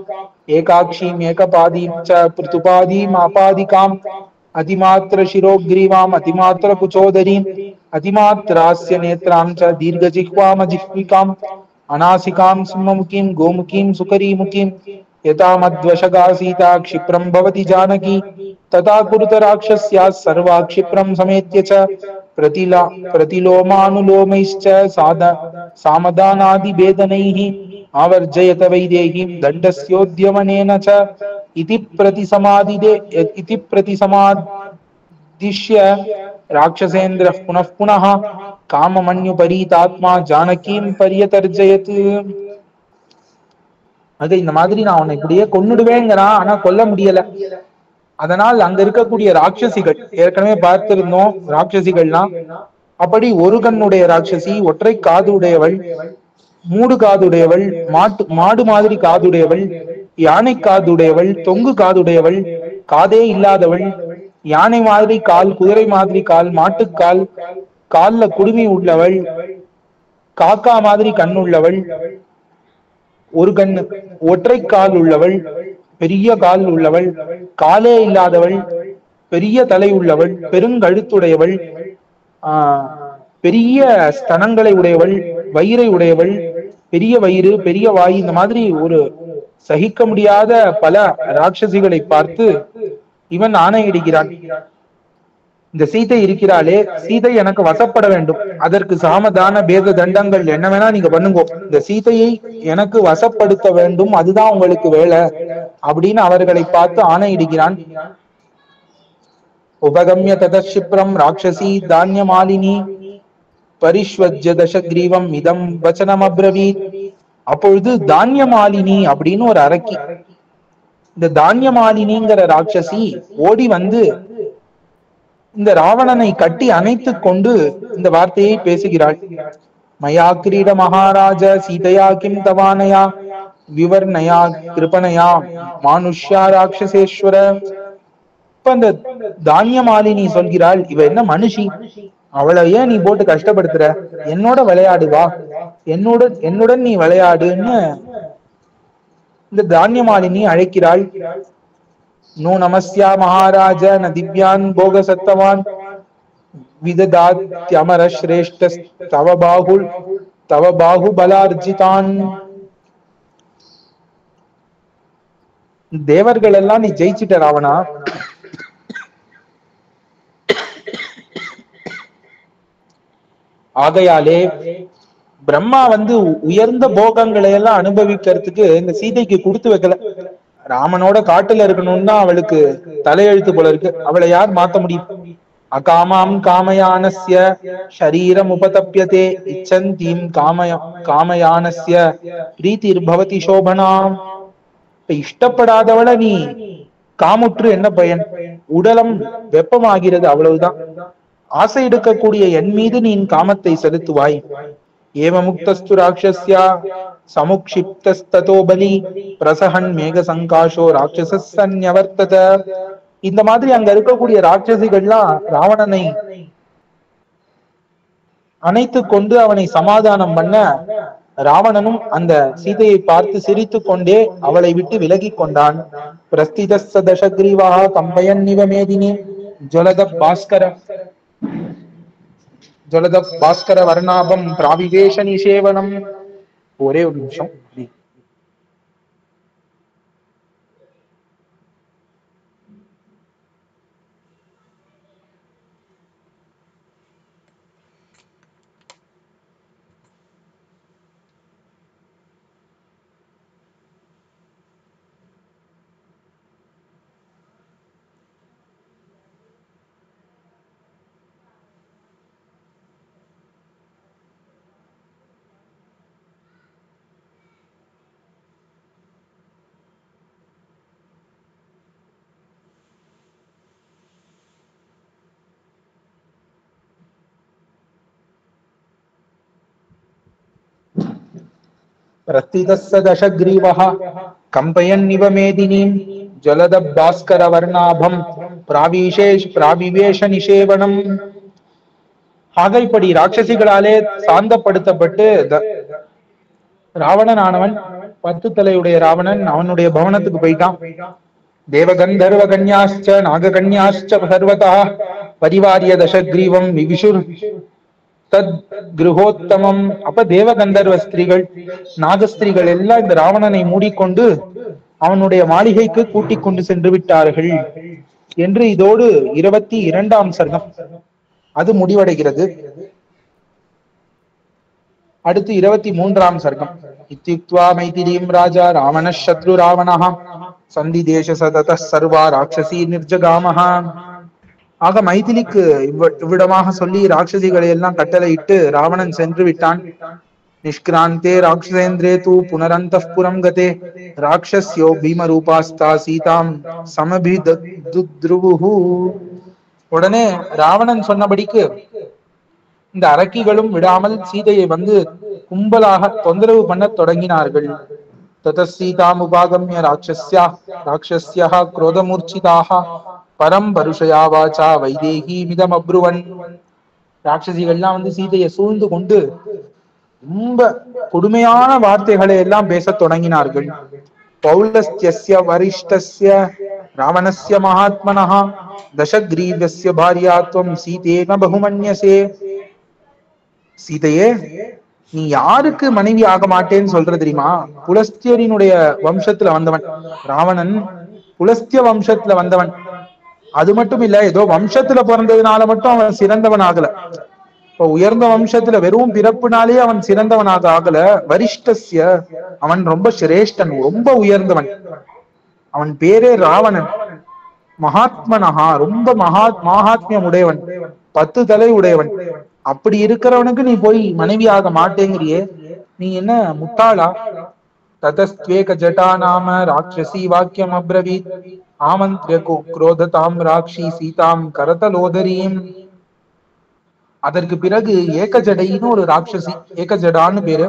एकाक्षीम् एकपादीं च पृथुपादीम् आपादिकाम् अतिमात्र शिरोग्रीवाम् अतिमात्र कुचोदरीम् अतिमात्रास्य नेत्रां च दीर्घजिह्वामजिह्विकाम् अनासिकाम् सिंहमुखीं गोमुखीं सुकरीमुखीं यथा मद्वशगा सीता क्षिप्रं भवति जानकी तथा कुरुत राक्षस्याः सर्वा क्षिप्रं समेत्य च प्रतिलोमानुलोमैश्च सामदानादिभेदनैः आवर्जयत वैदेहीं दण्डस्योद्यमनेन च इति प्रतिसमादिश्य राक्षसेन्द्रः पुनः पुनः काममन्युपरीतात्मा जानकीं पर्यतर्जयत्. அது இந்த மாதிரி நான் உன்னை இப்படியே கொன்னுடுவேங்கிறான், ஆனா கொல்ல முடியல. அதனால் அங்க இருக்கக்கூடிய ராட்சசிகள், ஏற்கனவே பார்த்திருந்தோம், ராட்சசிகள்லாம் அப்படி ஒரு கண்ணுடைய ராட்சசி, ஒற்றை காது உடையவள், மூடு காதுடையவள், மாடு மாதிரி காதுடையவள், யானை காதுடையவள், தொங்கு காதுடையவள், காதே இல்லாதவள், யானை மாதிரி கால், குதிரை மாதிரி கால், மாட்டுக்கால், கால்ல குடுமி உள்ளவள், காக்கா மாதிரி கண்ணுள்ளவள், ஒரு கண்ணு, ஒற்றை கால் உள்ளவள், பெரிய கால் உள்ளவள், காலே இல்லாதவள், பெரிய தலை உள்ளவள், பெருங்கழுத்துடையவள், பெரிய ஸ்தனங்களை உடையவள், வயிறை உடையவள், பெரிய வயிறு, பெரிய வாய், இந்த மாதிரி ஒரு சகிக்க முடியாத பல ராட்சசிகளை பார்த்து இவன் ஆணையிடுகிறான். இந்த சீதை இருக்கிறாளே, சீதை எனக்கு வசப்பட வேண்டும், அதற்கு சாமதான பேத தண்டங்கள் என்ன வேணா நீங்க பண்ணுங்க, இந்த சீதையை எனக்கு வசப்படுத்த வேண்டும், அதுதான் உங்களுக்கு வேலை அப்படின்னு அவர்களை பார்த்து ஆணையிடுகிறான். உபகம்ய ததக்ஷிப்ரம் ராட்சசி தானியமாலினி பரிஷ்வஜ்ய தசக்ரீவம் இதம் வச்சனம் அப்ரவீத். அப்பொழுது தானியமாலினி அப்படின்னு ஒரு அரக்கி, இந்த தானியமாலினிங்கிற ராட்சசி ஓடி வந்து இந்த ராவணனை கட்டி அணைத்து கொண்டு இந்த வார்த்தையை பேசுகிறாள். மயா கிரீட மகாராஜ சீதையா கிம் தவானயா விவர்ணயா கிருபணயா மானுஷ்யா ராட்சசேஸ்வர. இப்ப அந்த தானியமாலினி சொல்கிறாள், இவ என்ன மனுஷி, அவளை ஏன் நீ போட்டு கஷ்டப்படுத்துற, என்னோட விளையாடுவா, என்னுடன் நீ விளையாடுன்னு இந்த தானியமாலினி அழைக்கிறாள். நோ நமஸ்யா மகாராஜ ந திவ்யான் போக சத்தவான் விததாத்யமர ஸ்ரேஷ்ட தவ பாகு பலார்ஜிதான். தேவர்கள் எல்லாம் நீ ஜெயிச்சிட்ட ராவணா, ஆகையாலே பிரம்மா வந்து உயர்ந்த போகங்களை எல்லாம் அனுபவிக்கிறதுக்கு இந்த சீதைக்கு கொடுத்து வைக்கல. ராமனோட காட்டுல இருக்கணும்னா அவளுக்கு தலையெழுத்து போல இருக்கு, அவளை யார் மாத்த முடியும்? அகாமாம் காமயானஸ்ய ஷரீரம் உபதப்யதே இச்சந்தீம் காமயானஸ்ய பிரீதிர் பவதி சோபனாம். இப்ப இஷ்டப்படாதவளை நீ காமுற்று என்ன பயன்? உடலம் வெப்பமாகிறது, அவ்வளவுதான். ஆசை எடுக்கக்கூடிய என் மீது நீ காமத்தை செலுத்துவாய். ஏவ முக்தஸ்து ராட்சஸ்யா சமுக்ஷிப்தஸ்ததோ பலி பிரசஹன் மேக சங்காஷோ ராட்சசன்யவர்த்தத. இந்த மாதிரி அங்க இருக்கக்கூடிய ராட்சசிகள்லாம் ராவணனை அணைத்து கொண்டு அவனை சமாதானம் பண்ண, ராவணனும் அந்த சீதையை பார்த்து சிரித்து கொண்டே அவளை விட்டு விலகி கொண்டான். பிரஸ்திதஸ்ஸ தசக்ரீவஹ கம்பயன் நிவ மேதினி ஜலத பாஸ்கர வர்ணாபம் பிராவிவேஷ நிஷேவனம். ஒரே ஒரு நிமிஷம். பிரஸ்திதஸ்ஸ தசக்ரீவஹ கம்பயன்னிவ மேதினீம் ஜலத பாஸ்கர வர்ணாபம் பிராவிவேஷ நிஷேவனம். ஆகைப்படி ராட்சசிகளாலே சாந்தப்படுத்தப்பட்டு ராவணன் ஆனவன், 10 தலையுடைய ராவணன் அவனுடைய பவனத்துக்கு போயிட்டான். தேவகந்தர்வ கன்யாச்ச நாககன்யாச்ச சர்வதா பரிவாரிய தசக்ரீவம் விவிஷுர் தத் கிருஹோத்தமம். அப்ப தேவகந்தர்வ ஸ்திரீகள், நாகஸ்திரீகள் எல்லாம் இந்த ராவணனை மூடிக்கொண்டு அவனுடைய மாளிகைக்கு கூட்டிக் கொண்டு சென்று விட்டார்கள் என்று இதோடு 22ஆம் சர்க்கம் அது முடிவடைகிறது. அடுத்து 23ஆம் சர்க்கம். இத்யுக்த்வா மைதிலீம் ராஜா ராவண சத்ரு ராவணஹ சந்தி தேச சதத சர்வா ராட்சசி நிர்ஜகாமஹ. ஆக மைதிலிக்கு இவ்விடமாக சொல்லி ராட்சசிகளை எல்லாம் கட்டளையிட்டு ராவணன் சென்று விட்டான். நிஷ்கிராந்தே ராட்சசேந்திரே தூ புனரந்தఃபுரம் கதே ராட்சஸ்யோ பீமரூபாஸ்தா சீதாம் சமபிதுத்ருவுஹு. உடனே ராவணன் சொன்னபடிக்கு இந்த அரக்கிகளும் விடாமல் சீதையை வந்து கும்பலாக தொந்தரவு பண்ண தொடங்கினார்கள். ததசீதாமுபாகம்ய ராட்சஸ்யா குரோதமூர்ச்சிதாக பரம் பருஷயா வாச்சா வைதேகி மிதம் அப்ருவன். ராட்சசிகள்லாம் வந்து சீதையை சூழ்ந்து கொண்டு ரொம்ப கொடுமையான வார்த்தைகளை எல்லாம் பேச தொடங்கினார்கள். பௌலஸ்த்யஸ்ய வரிஷ்டஸ்ய ராவணஸ்ய மகாத்மனஹ தசக்ரீவஸ்ய பாரியாத்வம் சீதேன பகுமன்யசே. சீதையே, நீ யாருக்கு மனைவி ஆக மாட்டேன்னு சொல்ற தெரியுமா? புலஸ்தியரினுடைய வம்சத்துல வந்தவன் ராவணன், புலஸ்திய வம்சத்துல வந்தவன். அது மட்டும் இல்ல, ஏதோ வம்சத்துல பிறந்ததுனால மட்டும் அவன் சிறந்தவன் ஆகல. இப்ப உயர்ந்த வம்சத்துல வெறும் பிறப்புனாலே அவன் சிறந்தவனாக ஆகல. வரிஷ்டஸ்ய, அவன் ரொம்ப சிரேஷ்டன், ரொம்ப உயர்ந்தவன். அவன் பேரே ராவணன். மகாத்மனஹா, ரொம்ப மகாத்மியம் உடையவன், 10 தலை உடையவன். அப்படி இருக்கிறவனுக்கு நீ போய் மனைவியாக மாட்டேங்கிறியே, நீ என்ன முட்டாளா? ததஸ்த்வேக ஜட்டா நாம ராட்சசி வாக்கியம் அப்ரவீத் ஆமந்திர குரோததாம் ராட்சி சீதாம் கரதலோதரீம். அதற்கு பிறகு ஏகஜடைன்னு ஒரு ராட்சசி, ஏகஜடான்னு பேரு.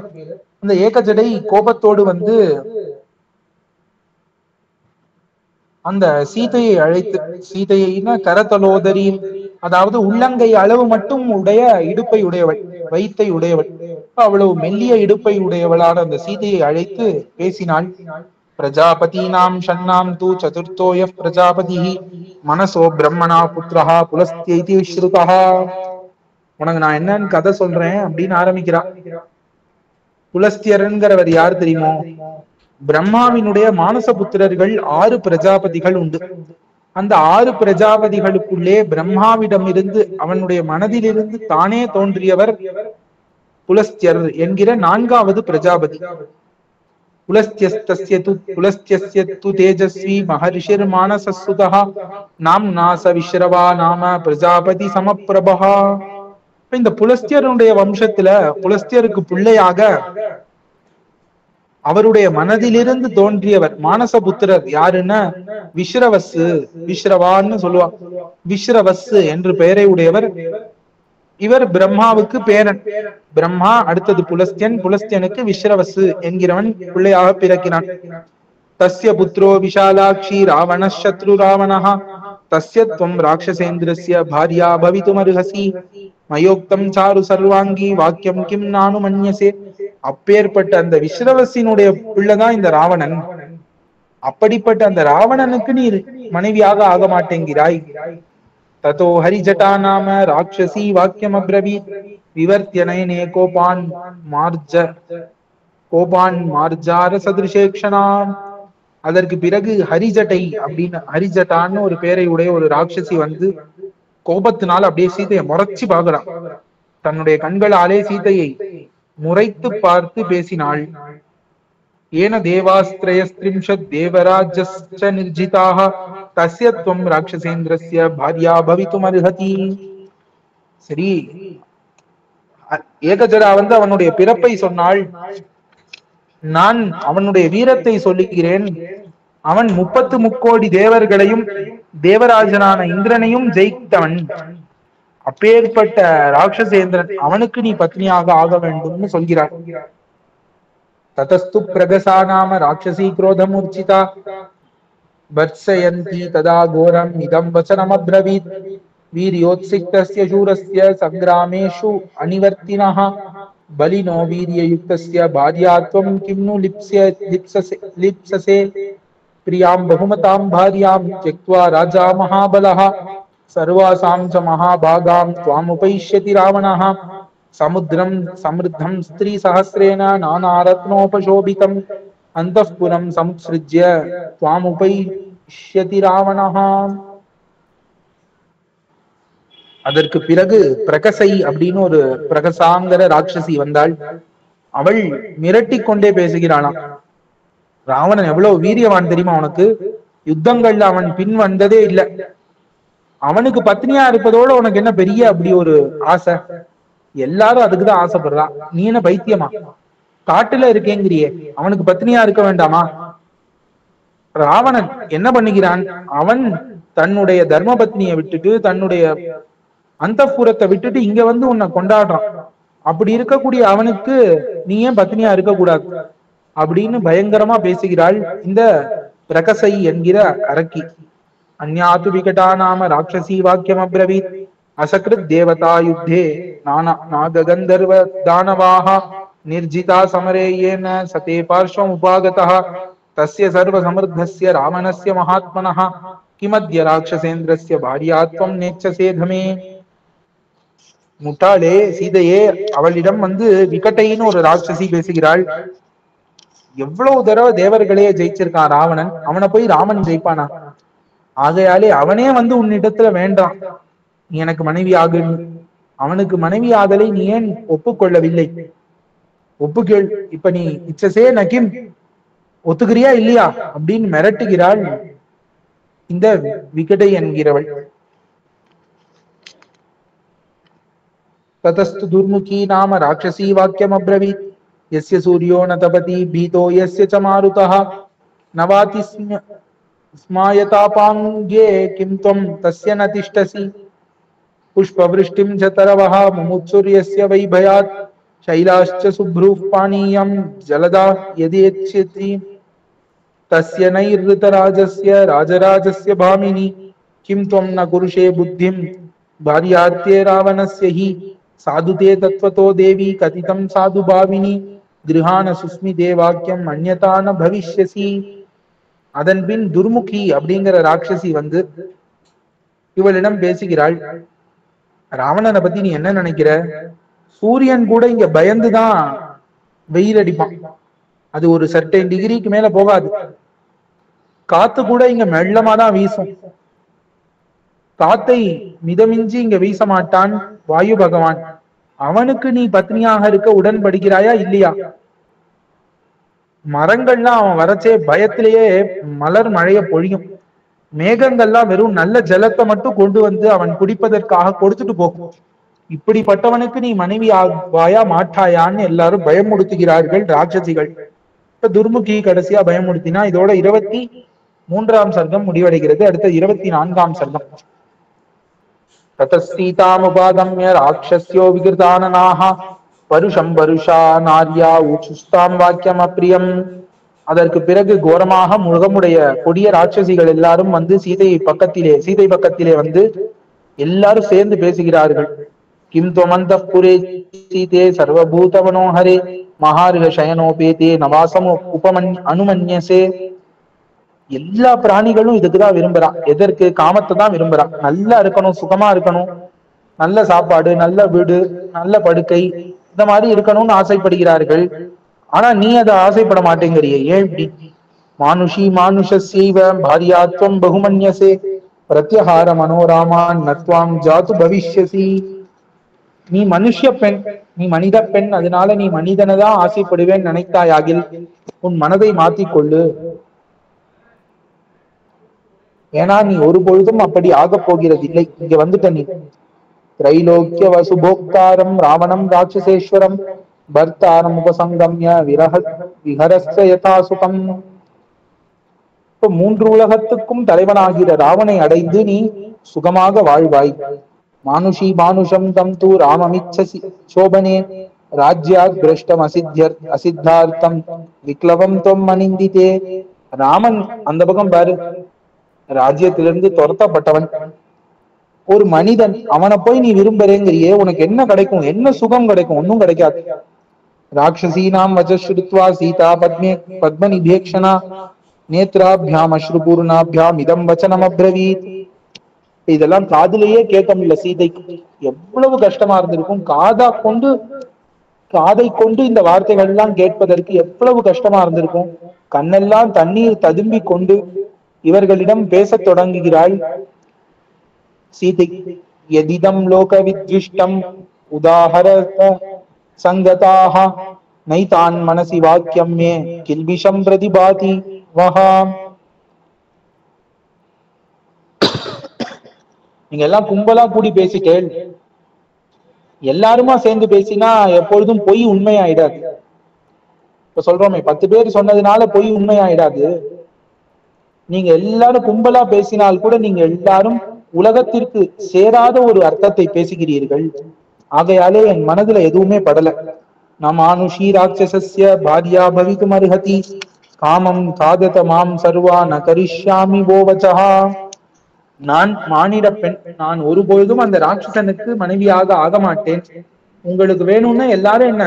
இந்த ஏகஜடை கோபத்தோடு வந்து அந்த சீதையை அழைத்து, சீதையின கரதலோதரி, அதாவது உள்ளங்கை அளவு மட்டும் உடைய இடுப்பை உடையவள், வயித்தை உடையவள், அவ்வளவு மெல்லிய இடுப்பை உடையவளான அந்த சீதையை அழைத்து பேசினாள். பிரஜாபதி நாம் ஷன்னாம் தூ சதுர்த்தோய பிரஜாபதி மனசோ பிரம்மணா புத்திரஹா புலஸ்தி ஸ்ருதா. உனக்கு நான் என்னன்னு கதை சொல்றேன் அப்படின்னு ஆரம்பிக்கிறான். புலஸ்தியர்ங்கிறவர் யார் தெரியுமோ? பிரம்மாவினுடைய மானச புத்திரர்கள் 6 பிரஜாபதிகள் உண்டு. அந்த 6 பிரஜாபதிகளுக்குள்ளே பிரம்மாவிடம் இருந்து, அவனுடைய மனதிலிருந்து தானே தோன்றியவர் புலஸ்தியர் என்கிற 4வது பிரஜாபதி. புலஸ்தியஸ்ய து தேஜஸ்வி மஹர்ஷிர் மானசசுதஹ நாம்னா ச விஸ்ரவா நாம பிரஜாபதி சமப்பிரபஹா. இந்த புலஸ்தியருடைய வம்சத்துல புலஸ்தியருக்கு பிள்ளையாக அவருடைய மனதிலிருந்து தோன்றியவர் மானசபுத்திரர் யாருன்னா விஸ்ரவசு, விஸ்ரவான்னு சொல்லுவார். விஸ்ரவசு என்று பெயரை உடையவர் இவர். பிரம்மாவுக்கு பேரன். பிரம்மா அடுத்தது புலஸ்தியன், புலஸ்தியனுக்கு விஸ்ரவசு என்கிறவன் பிள்ளையாக பிறக்கிறான். தஸ்ய புத்ரோ விஷாலாட்சி ராவண சத்ரு ராவணஹ தஸ்ய த்வம் ராட்சசேந்திரஸ்ய பாரியா பவிதுமர்ஹசி மயோக்தம் சாரு சர்வாங்கி வாக்கியம் கிம் நானு மன்யசே. அப்பேற்பட்ட அந்த விஸ்ரவசினுடைய பிள்ளைதான் இந்த ராவணன். அப்படிப்பட்ட அந்த ராவணனுக்கு நீ மனைவியாக ஆக மாட்டேங்கிறாய். ததோ ஹரிஜட்டா நாம ராட்சசி வாக்கியம் அப்ரவீத் விவர்த்திய நயனே கோபான் மார்ஜார சதிருஷேக்ஷனாம். அதற்கு பிறகு ஹரிஜட்டை அப்படின்னு, ஹரிஜட்டான்னு ஒரு பேரை உடைய ஒரு ராட்சசி வந்து கோபத்தினால் அப்படியே சீதையை முறைச்சு பாக்குறான். தன்னுடைய கண்களாலே சீதையை முறைத்து பார்த்து பேசினாள். ஏன தேவாஸ்திரயஸ்திரிம்ஷத் தேவராஜ்யஸ்ச நிர்ஜிதாக தஸ்ய த்வம் ராட்சசேந்திரஸ்ய பாரியா பவித்தும் அர்ஹதி. சரி, ஏகஜடா வந்து அவனுடைய பிறப்பை சொன்னாள். நான் அவனுடைய வீரத்தை சொல்லுகிறேன். அவன் 30 முக்கோடி தேவர்களையும் தேவராஜனான இந்திரனையும் ஜெயித்தவன். அப்பேற்பட்ட ராட்சசேந்திரன், அவனுக்கு நீ பத்னியாக ஆக வேண்டும்னு சொல்கிறார். ததஸ்து பிரகசா நாம ராட்சசி குரோதமூர்ச்சிதா வத்சயந்தி ததா கோரம் இதம் வசனம் அப்ரவீத் வீரியோத்சிக்தஸ்ய சூரஸ்ய சங்கிராமேஷு அனிவர்த்தினஹ பலினோ வீரியயுக்தஸ்ய பாரியாத்வம் கிம்னு லிப்சசே பிரியாம் பகுமதாம் பாரியாம் த்யக்த்வா ராஜா மகாபலஹ சர்வாசாம் ச மகாபாகாம் த்வாமுபைஷ்யதி ராவணஹ சமுத்ரம் சம்ருத்தம் ஸ்திரீ சஹஸ்ரேன நானாரத்னோபசோபிதம் அந்தఃபுரம் சமுத்ஸ்ருஜ்ய த்வாமுபைஷ்யதி ராவணஹ. அதற்கு பிறகு பிரகசை அப்படின்னு ஒரு பிரகசாங்கிற ராட்சசி வந்தாள். அவள் மிரட்டி கொண்டே பேசுகிறாளாம். ராவணன் எவ்வளவு வீரியவான் தெரியுமா உனக்கு? யுத்தங்கள்ல அவன் பின் வந்ததே இல்லை. அவனுக்கு பத்னியா இருப்பதோட உனக்கு என்ன பெரிய அப்படி ஒரு ஆசை? எல்லாரும் அதுக்குதான் ஆசைப்படுறா. நீ என்ன பைத்தியமா? காட்டுல இருக்கேங்கிறியே, அவனுக்கு பத்னியா இருக்க வேண்டாமா? ராவணன் என்ன பண்ணுகிறான்? அவன் தன்னுடைய தர்ம பத்னியை விட்டுட்டு, தன்னுடைய அந்தப்புறத்தை விட்டுட்டு இங்க வந்து உன்னை கொண்டாடுறான். அப்படி இருக்கக்கூடிய அவனுக்கு நீ ஏன் பத்னியா இருக்கக்கூடாது அப்படின்னு பயங்கரமா பேசுகிறாள் இந்த பிரகசை என்கிற அரக்கி. அந்யாது விகடா நாம ராட்சசி வாக்கியம் அப்ரவீத் அசகிருத் தேவதா யுத்தே நாககந்தர்வ தானவாக நிர்ஜிதா சமரே ஏன சதே பார்ஷ்வம் உபாகதः தஸ்ய சர்வ சமர்த்தஸ்ய ராவணஸ்ய மகாத்மனः கிமத்ய ராட்சசேந்திரஸ்ய பாரியாத்வம் நேச்சசேதமே. முட்டாளே சீதையே, அவளிடம் வந்து விகட்டைன்னு ஒரு ராட்சசி பேசுகிறாள். எவ்வளவு தடவை தேவர்களே ஜெயிச்சிருக்கான் ராவணன், அவனை போய் ராமன் ஜெயிப்பானா? ஆகையாலே அவனே வந்து உன்னிடத்துல வேண்டாம் நீ எனக்கு மனைவி ஆகு. அவனுக்கு மனைவி ஆதலை நீ ஏன் ஒப்புக்கொள்ளவில்லை? ஒப்புக்கேள். இப்ப நீ இச்சசே நகிம் ஒத்துக்கிறியா இல்லையா அப்படின்னு மிரட்டுகிறாள் இந்த விகடை என்கிறவள். ततस्तु दुर्मुखी नाम राक्षसी वाक्यम अब्रवीत् यस्य सूर्यो न तपति भीतो यस्य च मारुतः नवाति स्मायतापाङ्गे किं त्वं तस्य न तिष्ठसि पुष्पवृष्टिं च तरवः मुमुत्सुर्यस्य वै भयात् शैलाश्च शुभ्रूः पानीयं जलदा यदेच्छति तस्य नैर्ऋतराजस्य राजराजस्य भामिनी किं त्वं न कुरुषे बुद्धिं भार्यार्थे रावणस्य हि साधुते तत्वतो देवी कथितं साधु भाविनी கிருஹான சுஸ்மி தேவாக்கியம் அந்யதான பவிஷ்யசி. அதன் பின் துர்முகி அப்படிங்கிற ராட்சசி வந்து இவளிடம் பேசுகிறாள். ராவணனை பத்தி நீ என்ன நினைக்கிற? சூரியன் கூட இங்க பயந்துதான் வெயில் அடிப்பான், அது ஒரு சர்டைன் டிகிரிக்கு மேல போகாது. காத்து கூட இங்க மெல்லமா தான் வீசும். காத்தை மிதமிஞ்சி இங்க வீச மாட்டான் வாயு பகவான். அவனுக்கு நீ பத்னியாக இருக்க உடன்படுகிறாயா இல்லையா? மரங்கள்லாம் அவன் வரச்சே பயத்திலேயே மலர் மழைய பொழியும். மேகங்கள்லாம் வெறும் நல்ல ஜலத்தை மட்டும் கொண்டு வந்து அவன் குடிப்பதற்காக கொடுத்துட்டு போகும். இப்படிப்பட்டவனுக்கு நீ மனைவி ஆவாயா மாட்டாயான்னு எல்லாரும் பயமுடுத்துகிறார்கள் ராட்சசிகள். துர்முகி கடைசியா பயமுடுத்தினா. இதோட 23ஆம் சர்க்கம் முடிவடைகிறது. அடுத்த 24ஆம் சர்க்கம். ததசீதாமுபாதம்ய ராட்சஸ்யோ விகிருதானனாஹ பருஷம் பருஷா நார்யா ஊச்சுஸ்தாம் வாக்கியம் அப்ரியம். அதற்கு பிறகு கோரமாக முகமுடைய கொடிய ராட்சசிகள் எல்லாரும் வந்து சீதை பக்கத்திலே வந்து எல்லாரும் சேர்ந்து பேசுகிறார்கள். கிம் துவமந்த புரே சீதே சர்வபூத மனோஹரே மகாரிக சயனோபேதே நவாசம் அனுமன்யசே. எல்லா பிராணிகளும் இதுக்குதான் விரும்புறான். எதற்கு? காமத்தை தான் விரும்புறான். நல்லா இருக்கணும், சுகமா இருக்கணும், நல்ல சாப்பாடு, நல்ல வீடு, நல்ல படுக்கை, இந்த மாதிரி இருக்கணும்னு ஆசைப்படுகிறார்கள். ஆனா நீ அதை ஆசைப்பட மாட்டேங்கிறிய. ஏன் இப்படி? மானுஷி மானுஷஸ்யைவ பாரியாத்வம் பகுமன்யசே பிரத்யஹார மனோராமான் நத்வாம் ஜாது பவிஷ்யசி. நீ மனுஷ பெண், நீ மனித பெண், அதனால நீ மனிதனை தான் ஆசைப்படுவேன் நினைத்தாயாகில் உன் மனதை மாத்திக்கொள்ளு. ஏன்னா நீ ஒரு பொழுதும் அப்படி ஆக போகிறது இல்லை. இங்க வந்துட்ட நீ. திரைலோக்கிய வசுபோக்தாரம் ராவணம் ராட்சசேஸ்வரம் பர்த்தாரம் உபசங்கம்ய விஹரஸ்ய சுகம். இப்ப 3 உலகத்துக்கும் தலைவனாகிற ராவனை அடைந்து நீ சுகமாக வாழ்வாய். மானுஷி மானுஷம் தம் தூ ராமமிச்சசி சோபனே ராஜ்யாத் பிரஷ்டம் அசித்தார்த்தம் விக்லவம் தொம் அனிந்திதே. ராமன் அந்த பக்கம் பாரு, ராஜ்யத்திலிருந்து துரத்தப்பட்டவன் ஒரு மனிதன். அவனை போய் நீ விரும்புறேங்கிறியே, உனக்கு என்ன கிடைக்கும்? என்ன சுகம் கிடைக்கும்? ஒன்னும் கிடைக்காது. ராட்சசீனாம் வஜஸ்ருத்வா சீதா பத்மநிபேக்ஷனா நேத்ராபியாம் அஸ்ருபூர்ணாபியாம் இதம் வச்சனம் அப்ரவீத். இதெல்லாம் காதிலேயே கேட்க முடியல சீதைக்கு. எவ்வளவு கஷ்டமா இருந்திருக்கும். காதை கொண்டு இந்த வார்த்தைகள் எல்லாம் கேட்பதற்கு எவ்வளவு கஷ்டமா இருந்திருக்கும். கண்ணெல்லாம் தண்ணீர் ததும்பி கொண்டு இவர்களிடம் பேசத் தொடங்குகிறாள் சீதை. யதிதம் லோக வித்விஷ்டம் உதாஹரத சங்கதாக நைதான் மனசி வாக்கியம் மே கில்பிஷம் பிரதிபாதி வஹா. நீங்க எல்லாம் கும்பலா கூடி பேசிட்டேன். எல்லாருமா சேர்ந்து பேசினா எப்பொழுதும் பொய் உண்மையாயிடாது. இப்ப சொல்றோமே 10 பேர் சொன்னதுனால பொய் உண்மையாயிடாது. நீங்க எல்லாரும் கும்பலா பேசினால் கூட நீங்க எல்லாரும் உலகத்திற்கு சேராத ஒரு அர்த்தத்தை பேசுகிறீர்கள். ஆகையாலே என் மனதுல எதுவுமே படல. நமானுஷி ராட்சசஸ்ய பாரியா பவித்தும் அர்ஹதி காமம் காதத மாம் சர்வா ந கரிஷ்யாமி போவச்சஹா. நான் மானிட பெண், நான் ஒருபொழுதும் அந்த ராட்சசனுக்கு மனைவியாக ஆக மாட்டேன். உங்களுக்கு வேணும்னா எல்லாரும் என்ன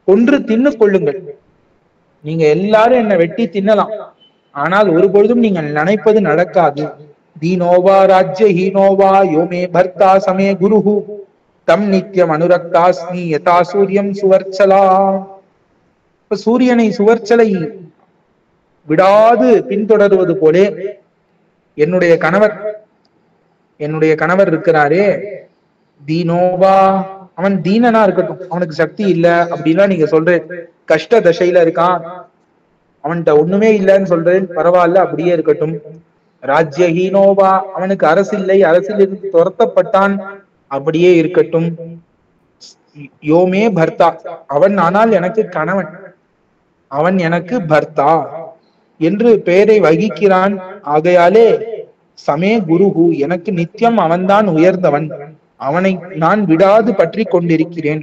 கொன்று தின்னு கொள்ளுங்கள், நீங்க எல்லாரும் என்ன வெட்டி தின்னலாம், ஆனால் ஒருபொழுதும் நீங்கள் நினைப்பது நடக்காது. தீனோவா ராஜ்ய ஹீனோவா யோமே பர்த்தா சமே குருஹு தம் நித்யம் அனுரக்தாஸ்மி யதா சூரியம் சுவர்ச்சலா. இப்ப சூரியனை சுவர்ச்சலை விடாது பின்தொடருவது போலே என்னுடைய கணவர் இருக்கிறாரே, தீனோவா, அவன் தீனனா இருக்கட்டும், அவனுக்கு சக்தி இல்ல அப்படின்லாம் நீங்க சொல்றேன், கஷ்ட தசையில இருக்கான், அவன்கிட்ட ஒண்ணுமே இல்லைன்னு சொல்றேன், பரவாயில்ல அப்படியே இருக்கட்டும். ராஜ்யஹீனோவா, அவனுக்கு அரசு இல்லை, அரசிலிருந்து துரத்தப்பட்டான், அப்படியே இருக்கட்டும். யோமே பர்த்தா, அவன் ஆனால் எனக்கு கணவன், அவன் எனக்கு பர்த்தா என்று பெயரை வகிக்கிறான். ஆகையாலே சமே குருஹு, எனக்கு நித்தியம் அவன்தான் உயர்ந்தவன், அவனை நான் விடாது பற்றி கொண்டிருக்கிறேன்.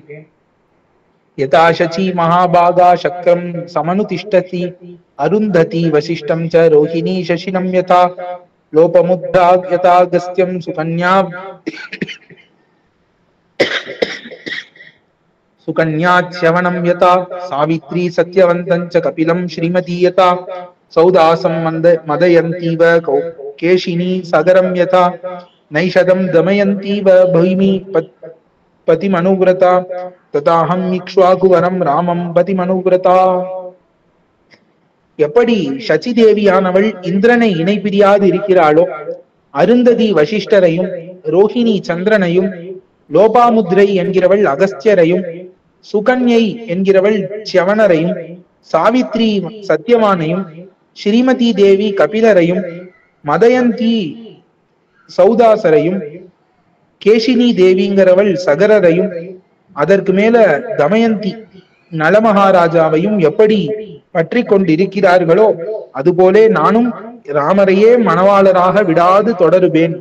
யதா சச்சி மகாபாகா சக்கரம் சமனுதிஷ்டதி அருந்ததி வசிஷ்டம் ச ரோஹிணி சசினம் யதா லோபமுத்ரா யதா கஸ்தியம் சுகன்யாச்யவனம் யதா சாவித்ரி சத்யவந்தம் ச கபிலம் ஸ்ரீமதி யதா சௌதாசம் மதயந்தீவ கேஷினி சகரம் யதா நைஷதம் தமயந்தீவ பைமி பதிமனுவ்ரதா ததாஹம் இக்ஷ்வாகுவரம் ராமம் பதிமனுவ்ரதா. எப்படி சச்சி தேவியானவள் இந்திரனை இணை பிரியாது இருக்கிறாளோ, அருந்ததி வசிஷ்டரையும் ரோஹிணி சந்திரனையும் லோபாமுத்ரை என்கிறவள் அகஸ்தியரையும் சுகன்யை என்கிறவள் சியவனரையும் சாவித்ரி சத்யவானையும் ஸ்ரீமதி தேவி கபிலரையும் மதயந்தி சௌதாசரையும் கேஷினி தேவிங்கிறவள் சகரரையும் அதற்கு மேல தமயந்தி நலமகாராஜாவையும் எப்படி பற்றி கொண்டிருக்கிறார்களோ அதுபோலே நானும் ராமரையே மணவாளராக விடாது தொடருவேன்.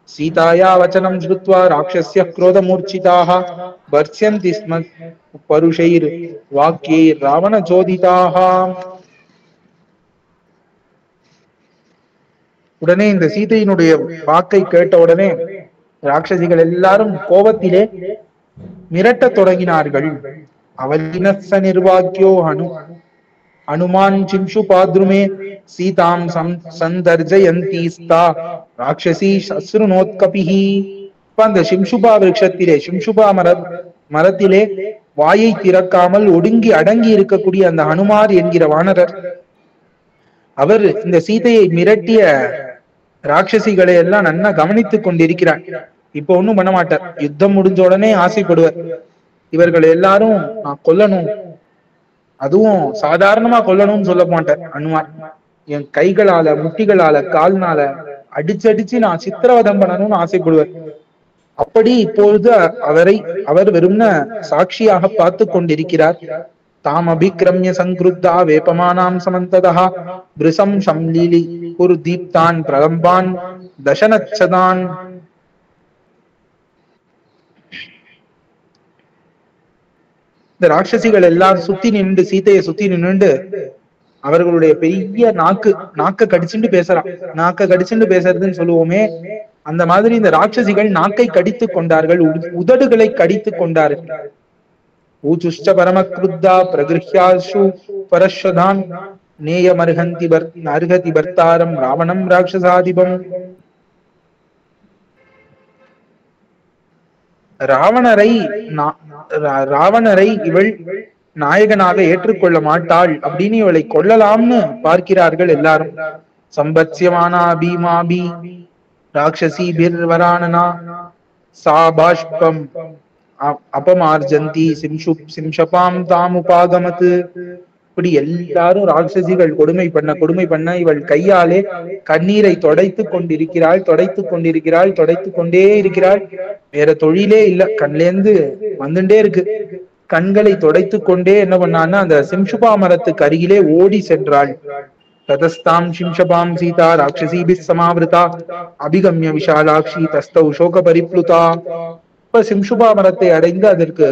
சீதாயா வச்சனம் ஸ்ருத்வா ராட்சஸ்ய க்ரோதமூர்ச்சிதாக வர்ஷ்யந்தி ஸ்ம பருஷைர் வாக்யைர் ராவண ஜோதிதாக. உடனே இந்த சீதையினுடைய வாக்கை கேட்ட உடனே ராட்சசிகள் எல்லாரும் கோபத்திலே மிரட்டத் தொடங்கினார்கள். அவலினஸ்ஸ நிர்வாக்யோ அனுமான் சிம்சு பாத்ருமே சீதாம் சந்தர்ஜயந்தீஸ்தா ராட்சசி சஸ்ருநோத்கபிஹி. அந்த சிம்சுபா விருட்சத்திலே, சிம்சுபா மரத்திலே வாயை திறக்காமல் ஒடுங்கி அடங்கி இருக்கக்கூடிய அந்த ஹனுமார் என்கிற வானரர், அவர் இந்த சீதையை மிரட்டிய ராட்சசிகளை எல்லாம் நன்னா கவனித்துக் கொண்டிருக்கிறார். இப்ப ஒண்ணும் பண்ண மாட்டார், யுத்தம் முடிஞ்ச உடனே ஆசைப்படுவார், இவர்கள் எல்லாரும் நான் கொல்லணும், அதுவும் சாதாரணமா கொல்லணும்னு சொல்ல மாட்டார் ஹனுமார். என் கைகளால முட்டிகளால கால்னால அடிச்சு நான் சித்திரவதம் பண்ணணும்னு ஆசைப்படுவார். அப்படி இப்பொழுது அவர் வெறும்ன சாட்சியாக பார்த்து கொண்டிருக்கிறார். தாம் அபிக்ரமிய சங்கிருத்தா வேபமானாம் சமந்ததா பிருசம் சம்லீலி குரு தீப்தான் பிரகம்பான் தசனச்சதான். இந்த ராட்சசிகள் எல்லாம் சுத்தி நின்று, சீதையை சுத்தி நின்று அவர்களுடைய பெரிய நாக்க கடிச்சுட்டு பேசுறான். நாக்க கடிச்சுட்டு பேசுறதுன்னு சொல்லுவோமே, அந்த மாதிரி இந்த ராட்சசிகள் நாக்கை கடித்து கொண்டார்கள், உதடுகளை கடித்து கொண்டார்கள். ஊச்சுஷ்ட பரமக்ருத்தா பிரகிருஹ்யாசு பரஸ்வதான் நேயமர்ஹந்தி அர்ஹதி பர்த்தாரம் ராவணம் ராட்சசாதிபம். ராவணரை இவள் நாயகனாக ஏற்றுக்கொள்ள மாட்டாள் அப்படின்னு இவளை கொல்லலாம்னு பார்க்கிறார்கள் எல்லாரும். சம்பத்யமானா பீமாபி ராட்சசி பிர்வராணனா சா பாஷ்பம் அபமார்ஜந்தி சிம்ஷபாம் தாம் உபாகமத்து. இப்படி எல்லாரும் ராட்சசிகள் கொடுமை பண்ண இவள் கையாலே கண்ணீரை தொடைத்து கொண்டே இருக்கிறாள். வேற தொழிலே இல்ல, கண்லேந்து வந்துட்டே இருக்கு. கண்களை தொடைத்து கொண்டே என்ன பண்ணான்னா அந்த சிம்சுபா மரத்துக்கு அருகிலே ஓடி சென்றாள். ततस्तां शिंशपां सीता राक्षसीभिः समावृता अभिगम्य विशालाक्षी तस्तौ शोक परिप्लुता. இப்ப சிம்சுபா மரத்தை அடைந்து அதற்கு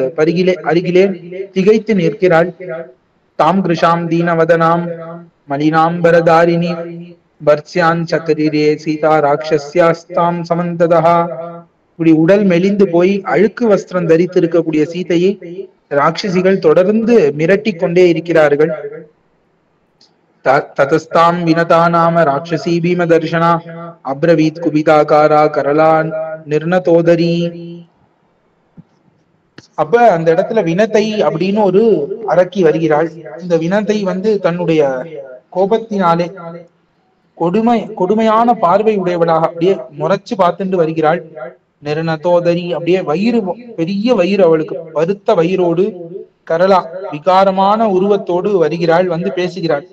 அருகிலே திகைத்து நிற்கிறாள். தாம் கிருஷாம் தீனவதனாம் மலினாம்பரதாரிணி வர்ஷ்யான் சக்கரிரே சீதா ராட்சஸ்யாஸ்தாம் சமந்ததா. இப்படி உடல் மெலிந்து போய் அழுக்கு வஸ்திரம் தரித்து இருக்கக்கூடிய சீதையை ராட்சசிகள் தொடர்ந்து மிரட்டி கொண்டே இருக்கிறார்கள். ததஸ்தாம் வினதா நாம ராட்சசி பீம தர்ஷனா அப்ரவீத் குபிதாகாரா கரலா நிர்ணதோதரி. அப்ப அந்த இடத்துல வினத்தை அப்படின்னு ஒரு அரக்கி வருகிறாள். இந்த வினத்தை தன்னுடைய கோபத்தினாலே கொடுமையான பார்வை உடையவளாக அப்படியே முறைச்சு பார்த்துட்டு வருகிறாள். நிர்ணதோதரி, அப்படியே வயிறு, பெரிய வயிறு, அவளுக்கு பருத்த வயிறோடு கரலா விகாரமான உருவத்தோடு வருகிறாள். பேசுகிறாள்.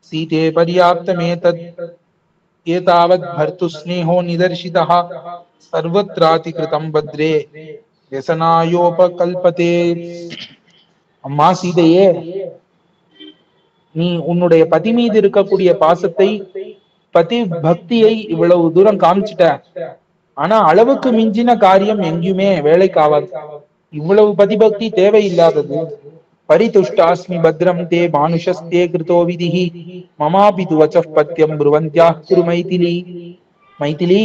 சீதே பர்யாப்தமேதத் ஏதாவத் பர்த்து ஸ்நேஹோ நிதர்ஷிதா சர்வத்ராதி கிருதம் பத்ரே व्यसनायोपकल्पते. அம்மா சீதையே, நீ உன்னுடைய பதி மீது இருக்கக்கூடிய பாசத்தை, பதி பக்தியை இவ்வளவு தூரம் காமிச்சிட்ட. ஆனா அளவுக்கு மிஞ்சின காரியம் எங்கேயுமே வேலைக்காவாது. இவ்வளவு பதிபக்தி தேவையில்லாதது. பரிதுஷ்டாஸ்மி பத்ரம் தே மானுஷஸ்தே கிருதோ விதிஹி மமாபி துவச்சப் பத்யம் ப்ருவந்த்யாஹ் குரு மைதிலி. மைதிலி,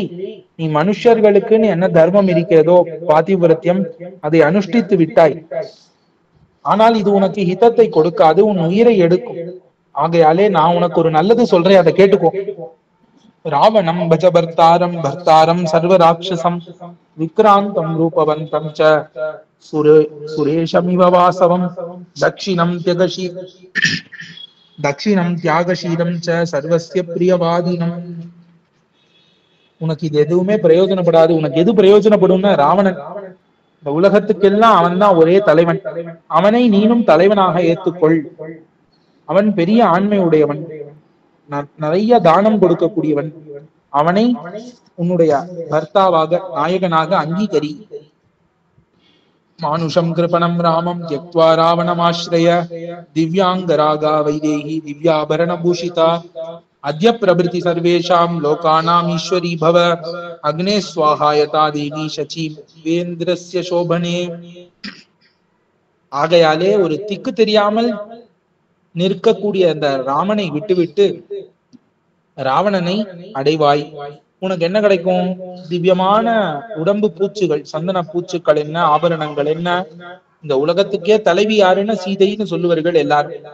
நீ மனுஷர்களுக்குன்னு என்ன தர்மம் இருக்கிறதோ பாதிவிரத்தியம், அதை அனுஷ்டித்து விட்டாய். ஆனால் இது உனக்கு ஹிதத்தை கொடுக்காது, உன் உயிரை எடுக்கும். ஆகையாலே நான் உனக்கு ஒரு நல்லது சொல்றேன், அதை கேட்டுக்கோ. ராவணம் பஜ பர்த்தாரம் பர்த்தாரம் சர்வ ராட்சசம் விக்ராந்தம் ரூபவந்தம் ச சுரேஷமிவ வாசவம் தக்ஷிணம் தியாகசீலம் ச சர்வஸ்ய பிரியவாதினம். உனக்கு இது எதுவுமே பிரயோஜனப்படாது. உனக்கு எது பிரயோஜனப்படும்னா ராவணன். இந்த உலகத்துக்கெல்லாம் அவன் தான் ஒரே தலைவன். அவனை நீனும் தலைவனாக ஏத்துக்கொள். அவன் பெரிய ஆண்மை உடையவன், நிறைய தானம் கொடுக்கக்கூடியவன். அவனை உன்னுடைய பர்த்தாவாக, நாயகனாக அங்கீகரி. மானுஷம் கிருபணம் ராமம் த்யக்த்வா ராவணமாஸ்ரய திவ்யாங்கராகா வைதேகி திவ்யாபரண பூஷிதா அத்ய பிரபிருதி சர்வேஷாம் லோகானாம் ஈஸ்வரி பவ அக்னே ஸ்வாஹாயதா தேவி சச்சி வேந்திரஸ்ய சோபனே. ஆகையாலே ஒரு திக்கு தெரியாமல் நிற்கக்கூடிய அந்த ராமனை விட்டுவிட்டு ராவணனை அடைவாய். உனக்கு என்ன கிடைக்கும்? திவ்யமான உடம்பு பூச்சுகள், சந்தன பூச்சுக்கள் என்ன, ஆபரணங்கள் என்ன. இந்த உலகத்துக்கே தலைவி யாருன்னு சீதைன்னு சொல்லுவார்கள் எல்லாரும்.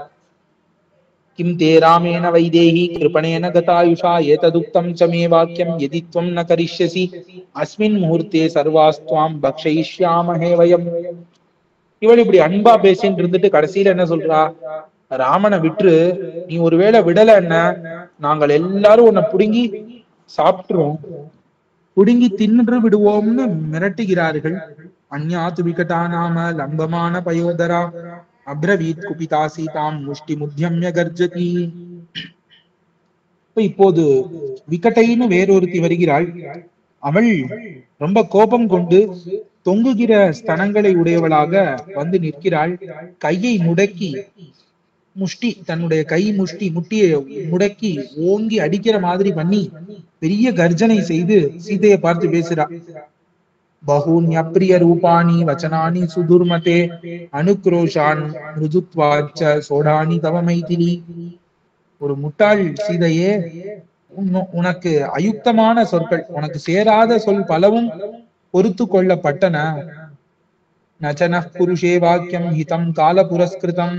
கிம் தே ராமேண வைதேகி கிருபணேன கதாயுஷா ஏததுக்தம் ச மே வாக்கியம் யதி த்வம் ந கரிஷ்யசி அஸ்மின் முஹூர்த்தே சர்வாஸ்துவாம் பக்ஷயிஷ்யாமஹே வயம். இவள் இப்படி அன்பா பேசின்னு இருந்துட்டு கடைசியில என்ன சொல்றா? ராமனை விட்டு நீ ஒருவேளை விடல என்ன, நாங்கள் எல்லாரும் உன்னை புடுங்கி சாப்பிட்டுருவோம், புடுங்கி தின்று விடுவோம்னு மிரட்டுகிறார்கள். அந்யாத்து விகடா நாம லம்பமான பயோதரா அப்ரவீத் குபிதா சீதாம் முஷ்டி முத்தியம்ய கர்ஜதி. இப்போது விகட்டைன்னு வேறொருத்தி வருகிறாள். அவள் ரொம்ப கோபம் கொண்டு தொங்குகிற ஸ்தனங்களை உடையவளாக நிற்கிறாள். கையை முடக்கி முஷ்டி, தன்னுடைய கை முட்டியை முடக்கி ஓங்கி அடிக்கிற மாதிரி பண்ணி பெரிய கர்ஜனை செய்து சீதையை பார்த்து பேசுறா. பகூன்யப்ரிய ரூபாணி வச்சனானி சுதுர்மதே அனுக்ரோஷான் ருஜுத்வாச்ச சோடானி தவ மைதிலி. ஒரு முட்டாள் சீதையே, உனக்கு அயுக்தமான சொற்கள், உனக்கு சேராத சொல் பலவும் பொறுத்து கொள்ளப்பட்டன. நச்சன புருஷே வாக்கியம் ஹிதம் கால புரஸ்கிருதம்.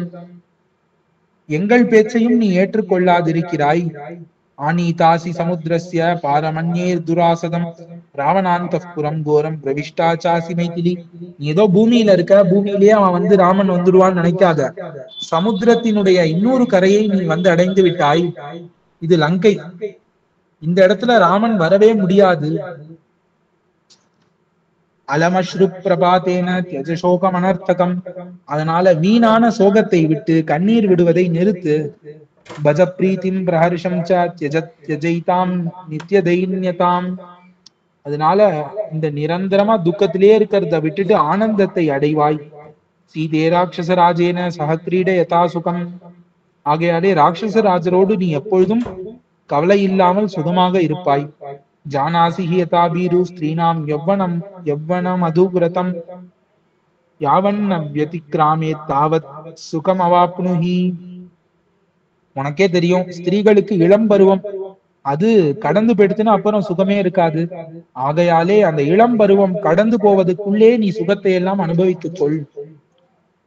எங்கள் பேச்சையும் நீ ஏற்றுக்கொள்ளாதிருக்கிறாய். ஆனீதாசி சமுத்திரஸ்ய பாரமன்யேர் துராசதம் ராவணாந்தப்புரம் கோரம் பிரவிஷ்டாச்சாசி மைதிலி. நீ ஏதோ பூமியில இருக்க, பூமியிலேயே அவன் ராமன் வந்துடுவான்னு நினைக்காத. சமுத்திரத்தினுடைய இன்னொரு கரையை நீ அடைந்து விட்டாய். இது லங்கை. இந்த இடத்துல ராமன் வரவே முடியாது. அலமஸ்ரு பிரபாதேன தியஜ சோகம் அனர்த்தகம். அதனால வீணான சோகத்தை விட்டு கண்ணீர் விடுவதை நிறுத்து. பஜ பிரீத்திம் பிரஹர்ஷம் தியஜைதாம் நித்ய தைன்யதாம். அதனால இந்த நிரந்தரமா துக்கத்திலே இருக்கிறத விட்டுட்டு ஆனந்தத்தை அடைவாய். சீதே ராட்சசராஜேன சஹ கிரீட யதா சுகம். ஆகையாலே ராட்சசராஜரோடு நீ எப்பொழுதும் கவலை இல்லாமல் சுகமாக இருப்பாய். ஜானாசிஹி யதா பீரு ஸ்திரீனாம் யவ்வனம் அதுவிரதம் யாவன்ன வியதிக்ராமே தாவத் சுகம் அவாப்னுஹி. உனக்கே தெரியும், ஸ்திரீகளுக்கு இளம் பருவம் அது கடந்து போயிடுச்சுன்னா அப்புறம் சுகமே இருக்காது. ஆகையாலே அந்த இளம் பருவம் கடந்து போவதற்குள்ளே நீ சுகத்தை எல்லாம் அனுபவித்துக் கொள்.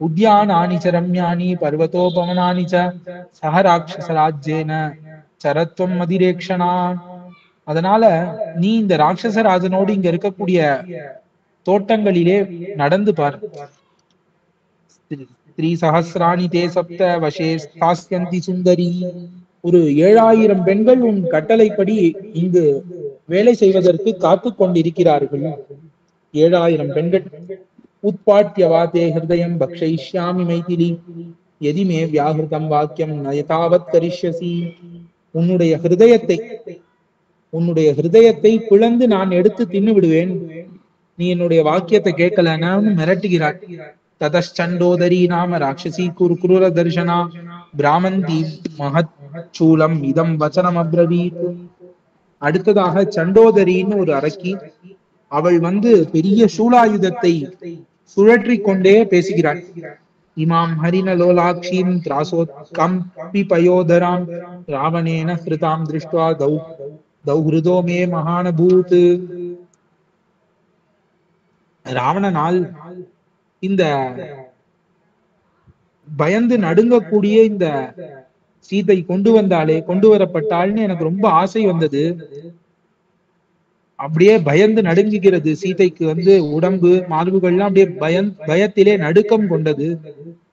உத்யானானி ச ரம்யாணி பர்வதோபவனானி ச சஹ ராட்சசராஜ்யேன சரத்வம் அதிரேக்ஷனா. அதனால நீ இந்த ராட்சசராஜனோடு இங்க இருக்கக்கூடிய தோட்டங்களிலே நடந்து பார். ஸ்ரீ சஹசிராணி தே சப்த வசே ஸ்தாஸ்யந்தி சுந்தரி. ஒரு 7000 பெண்கள் உன் கட்டளைப்படி இங்கு வேலை செய்வதற்கு காத்து கொண்டிருக்கிறார்கள். 7000 பெண்கள். உத்பாட்யவாதே ஹிருதயம் பக்ஷயிஷ்யாமி மைதிலி எதிமே வியாகிருதம் வாக்கியம் நயதாவத் கரிஷ்யசி. உன்னுடைய ஹிருதயத்தை பிளந்து நான் எடுத்து தின்னு விடுவேன், நீ என்னுடைய வாக்கியத்தை கேட்கலன்னு மிரட்டுகிறாள். ததச்சண்டோதரி நாம ராட்சசி குருகுர தர்ஷனா பிராமந்தி மகத் சூலம் இதம் வச்சனம் அப்ரவீத். அடுத்ததாக சண்டோதரின்னு ஒரு அரக்கி, அவள் பெரிய சூலாயுதத்தை சுழற்றி கொண்டே பேசுகிறாள். இமாம் ஹரின லோலாட்சீம் திராசோத் கம்பி பயோதராம் ராவணேன ஹிருதாம் திருஷ்டுவா தௌஹ்ருதோ மே மகானபூத். ராவணனால் இந்த பயந்து நடுங்கக்கூடிய இந்த சீதை கொண்டு வரப்பட்டாள்னு எனக்கு ரொம்ப ஆசை வந்தது. அப்படியே பயந்து நடுங்குகிறது சீதைக்கு உடம்பு மார்புகள்லாம் அப்படியே பயத்திலே நடுக்கம் கொண்டது.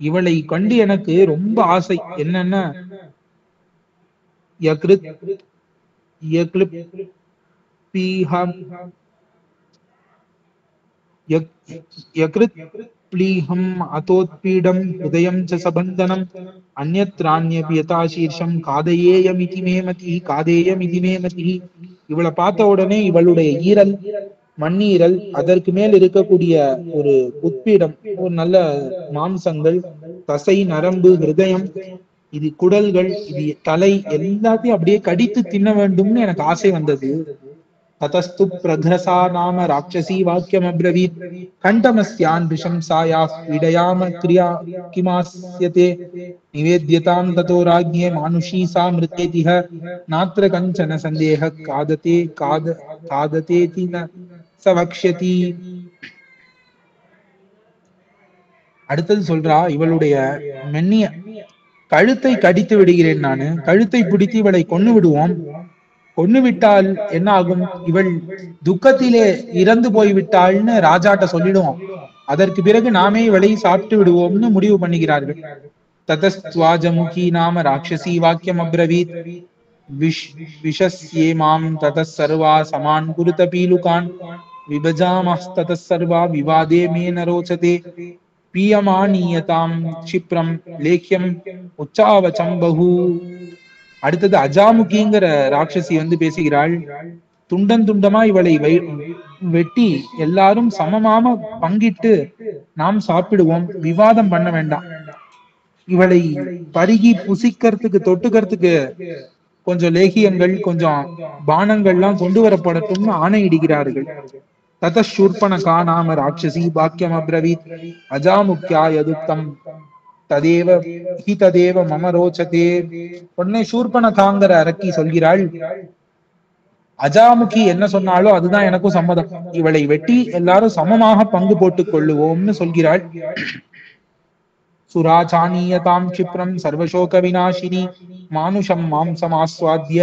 இவளை கண்டு எனக்கு ரொம்ப ஆசை. என்னன்னா ப்ளீஹம் அதோத்பீடம் ஹிருதயம் ச சபந்தனம் அந்யத்ராண்யபி யதா சீர்ஷம் காதயேயமிதி மே மதிஹி. இவளை பார்த்த உடனே இவளுடைய ஈரல், மண்ணீரல், அதற்கு மேல் இருக்கக்கூடிய ஒரு உட்பீடம், ஒரு நல்ல மாம்சங்கள், தசை, நரம்பு, ஹிருதயம், இது குடல்கள், இது தலை, எல்லாத்தையும் அப்படியே கடித்து தின்ன வேண்டும்னு எனக்கு ஆசை வந்தது. ததஸ்து பிரக்ரசா நாம ராட்சசி வாக்கியம் அப்ரவீத் கண்டமஸ்யான் ரிஷம்சாயா விடயாம கிரியா கிமாஸ்யதே நிவேத்யதாம் ததோ ராஜ்ஞே மானுஷீ சா மிருதேதிஹ நாத்ர கஞ்சன சந்தேஹ காததேதி ந சவக்ஷ்யதி. அடுத்தது சொல்றா, இவளுடைய மென்னிய கழுத்தை கடித்து விடுகிறேன் நானு, கழுத்தை பிடித்து இவளை கொன்னு விடுவோம். கொன்னு விட்டால் என்ன ஆகும், இவள் துக்கத்திலே இறந்து போய்விட்டாள்னு ராஜாட்ட சொல்லிடுவோம். அதற்கு பிறகு நாமே இவளை சாப்பிட்டு விடுவோம்னு முடிவு பண்ணுகிறார்கள். ததஸ்வாஜமுகி நாம ராட்சசி வாக்கியம் அப்ரவீத் விஷஸ்யே மாம் ததஸ் சர்வா சமான் குருத பீலுகான் விபஜாமஸ்ததஸ் சர்வா விவாதே மே நரோச்சதே பீயமானியதாம் க்ஷிப்ரம் லேக்கியம் உச்சாவச்சம் பகு. அடுத்தது அஜாமுகிங்கிற ராட்சசி பேசுகிறாள். துண்டமா இவளை வெட்டி எல்லாரும் சமமாக பங்கிட்டு நாம் சாப்பிடுவோம், விவாதம் பண்ண வேண்டாம். இவளை பருகி புசிக்கிறதுக்கு தொட்டுக்கிறதுக்கு கொஞ்சம் லேகியங்கள், கொஞ்சம் பானங்கள்லாம் கொண்டு வரப்படட்டும்னு ஆணையிடுகிறார்கள். ததூர்பணகா நாம ராட்சசி பாக்கியம் அப்ரவீத் அஜாமுக்யா யதுக்தம் ததேவ மம ரோச்சதே. உடனே சூர்பணகாங்கிற அரக்கி சொல்கிறாள், அஜாமுகி என்ன சொன்னாலோ அதுதான் எனக்கும் சம்மதம், இவளை வெட்டி எல்லாரும் சமமாக பங்கு போட்டுக் கொள்ளுவோம்னு சொல்கிறாள். சுராச்சானியதாம் க்ஷிப்ரம் சர்வசோக விநாசினி மானுஷம் மாம்சம் ஆஸ்வாத்ய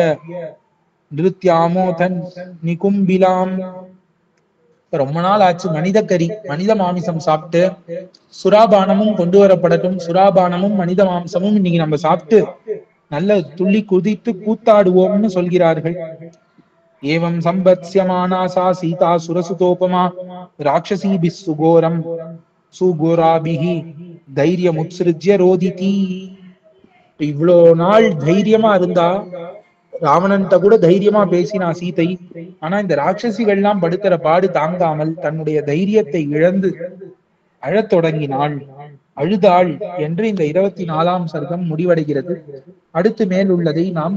நிருத்யாமோதன் நிகும்பிலாம். ரொம்ப நாள் ஆச்சு மனித மாமிசம் சாப்பிட்டு, சுறாபானமும் கொண்டு வரப்படட்டும், சுறாபானமும் மனித மாம்சமும் இன்னைக்கு நம்ம சாப்பிட்டு நல்ல துள்ளி குதித்து கூத்தாடுவோம்னு சொல்கிறார்கள். ஏவம் சம்பத்ஸ்யமானாசா சீதா சுரசுதோபமா ராட்சசீபி சுகோராபிஹி தைரியம் உத்ஸ்ருஜ்ய ரோதிதி. இவ்வளோ நாள் தைரியமா இருந்தா, ராவணன்ட்ட கூட தைரியமா பேசினா சீதை. ஆனா இந்த ராட்சசிகள்லாம் படுத்துற பாடு தாங்காமல் தன்னுடைய தைரியத்தை இழந்து அழத் தொடங்கினாள். அழுதாள் என்று இந்த 24ஆம் சர்க்கம் முடிவடைகிறது. அடுத்து மேல் உள்ளதை நாம்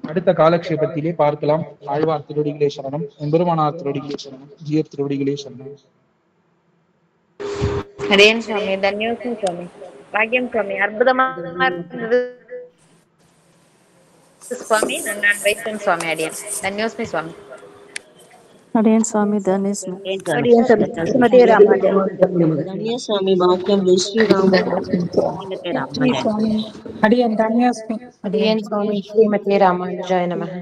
அடுத்த காலக்ஷேபத்திலே பார்க்கலாம். ஆழ்வார் திருவடிகளே சரணம், எம்பெருமானார் திருவடிகளே சரணம், ஜீயர் திருவடிகளே சரணம். ஹரேன் சுவாமி, தன்யோஸ்மி சுவாமி, பாக்கியம் சுவாமி, அற்புதமா இருந்தது சுவாமி. நான் வைத்தேன் சுவாமி, அடியன் தன்யோஸ்மி சுவாமி. அடியன் சுவாமி தன்யோஸ்மி. அடியன் சுமதி ராமானுஜன். धन्य स्वामी भाग्यम जय श्री राम அடியன் தன்யோஸ்மி. அடியன் சுவாமி ஸ்ரீமதி ராமானுஜாய நமः.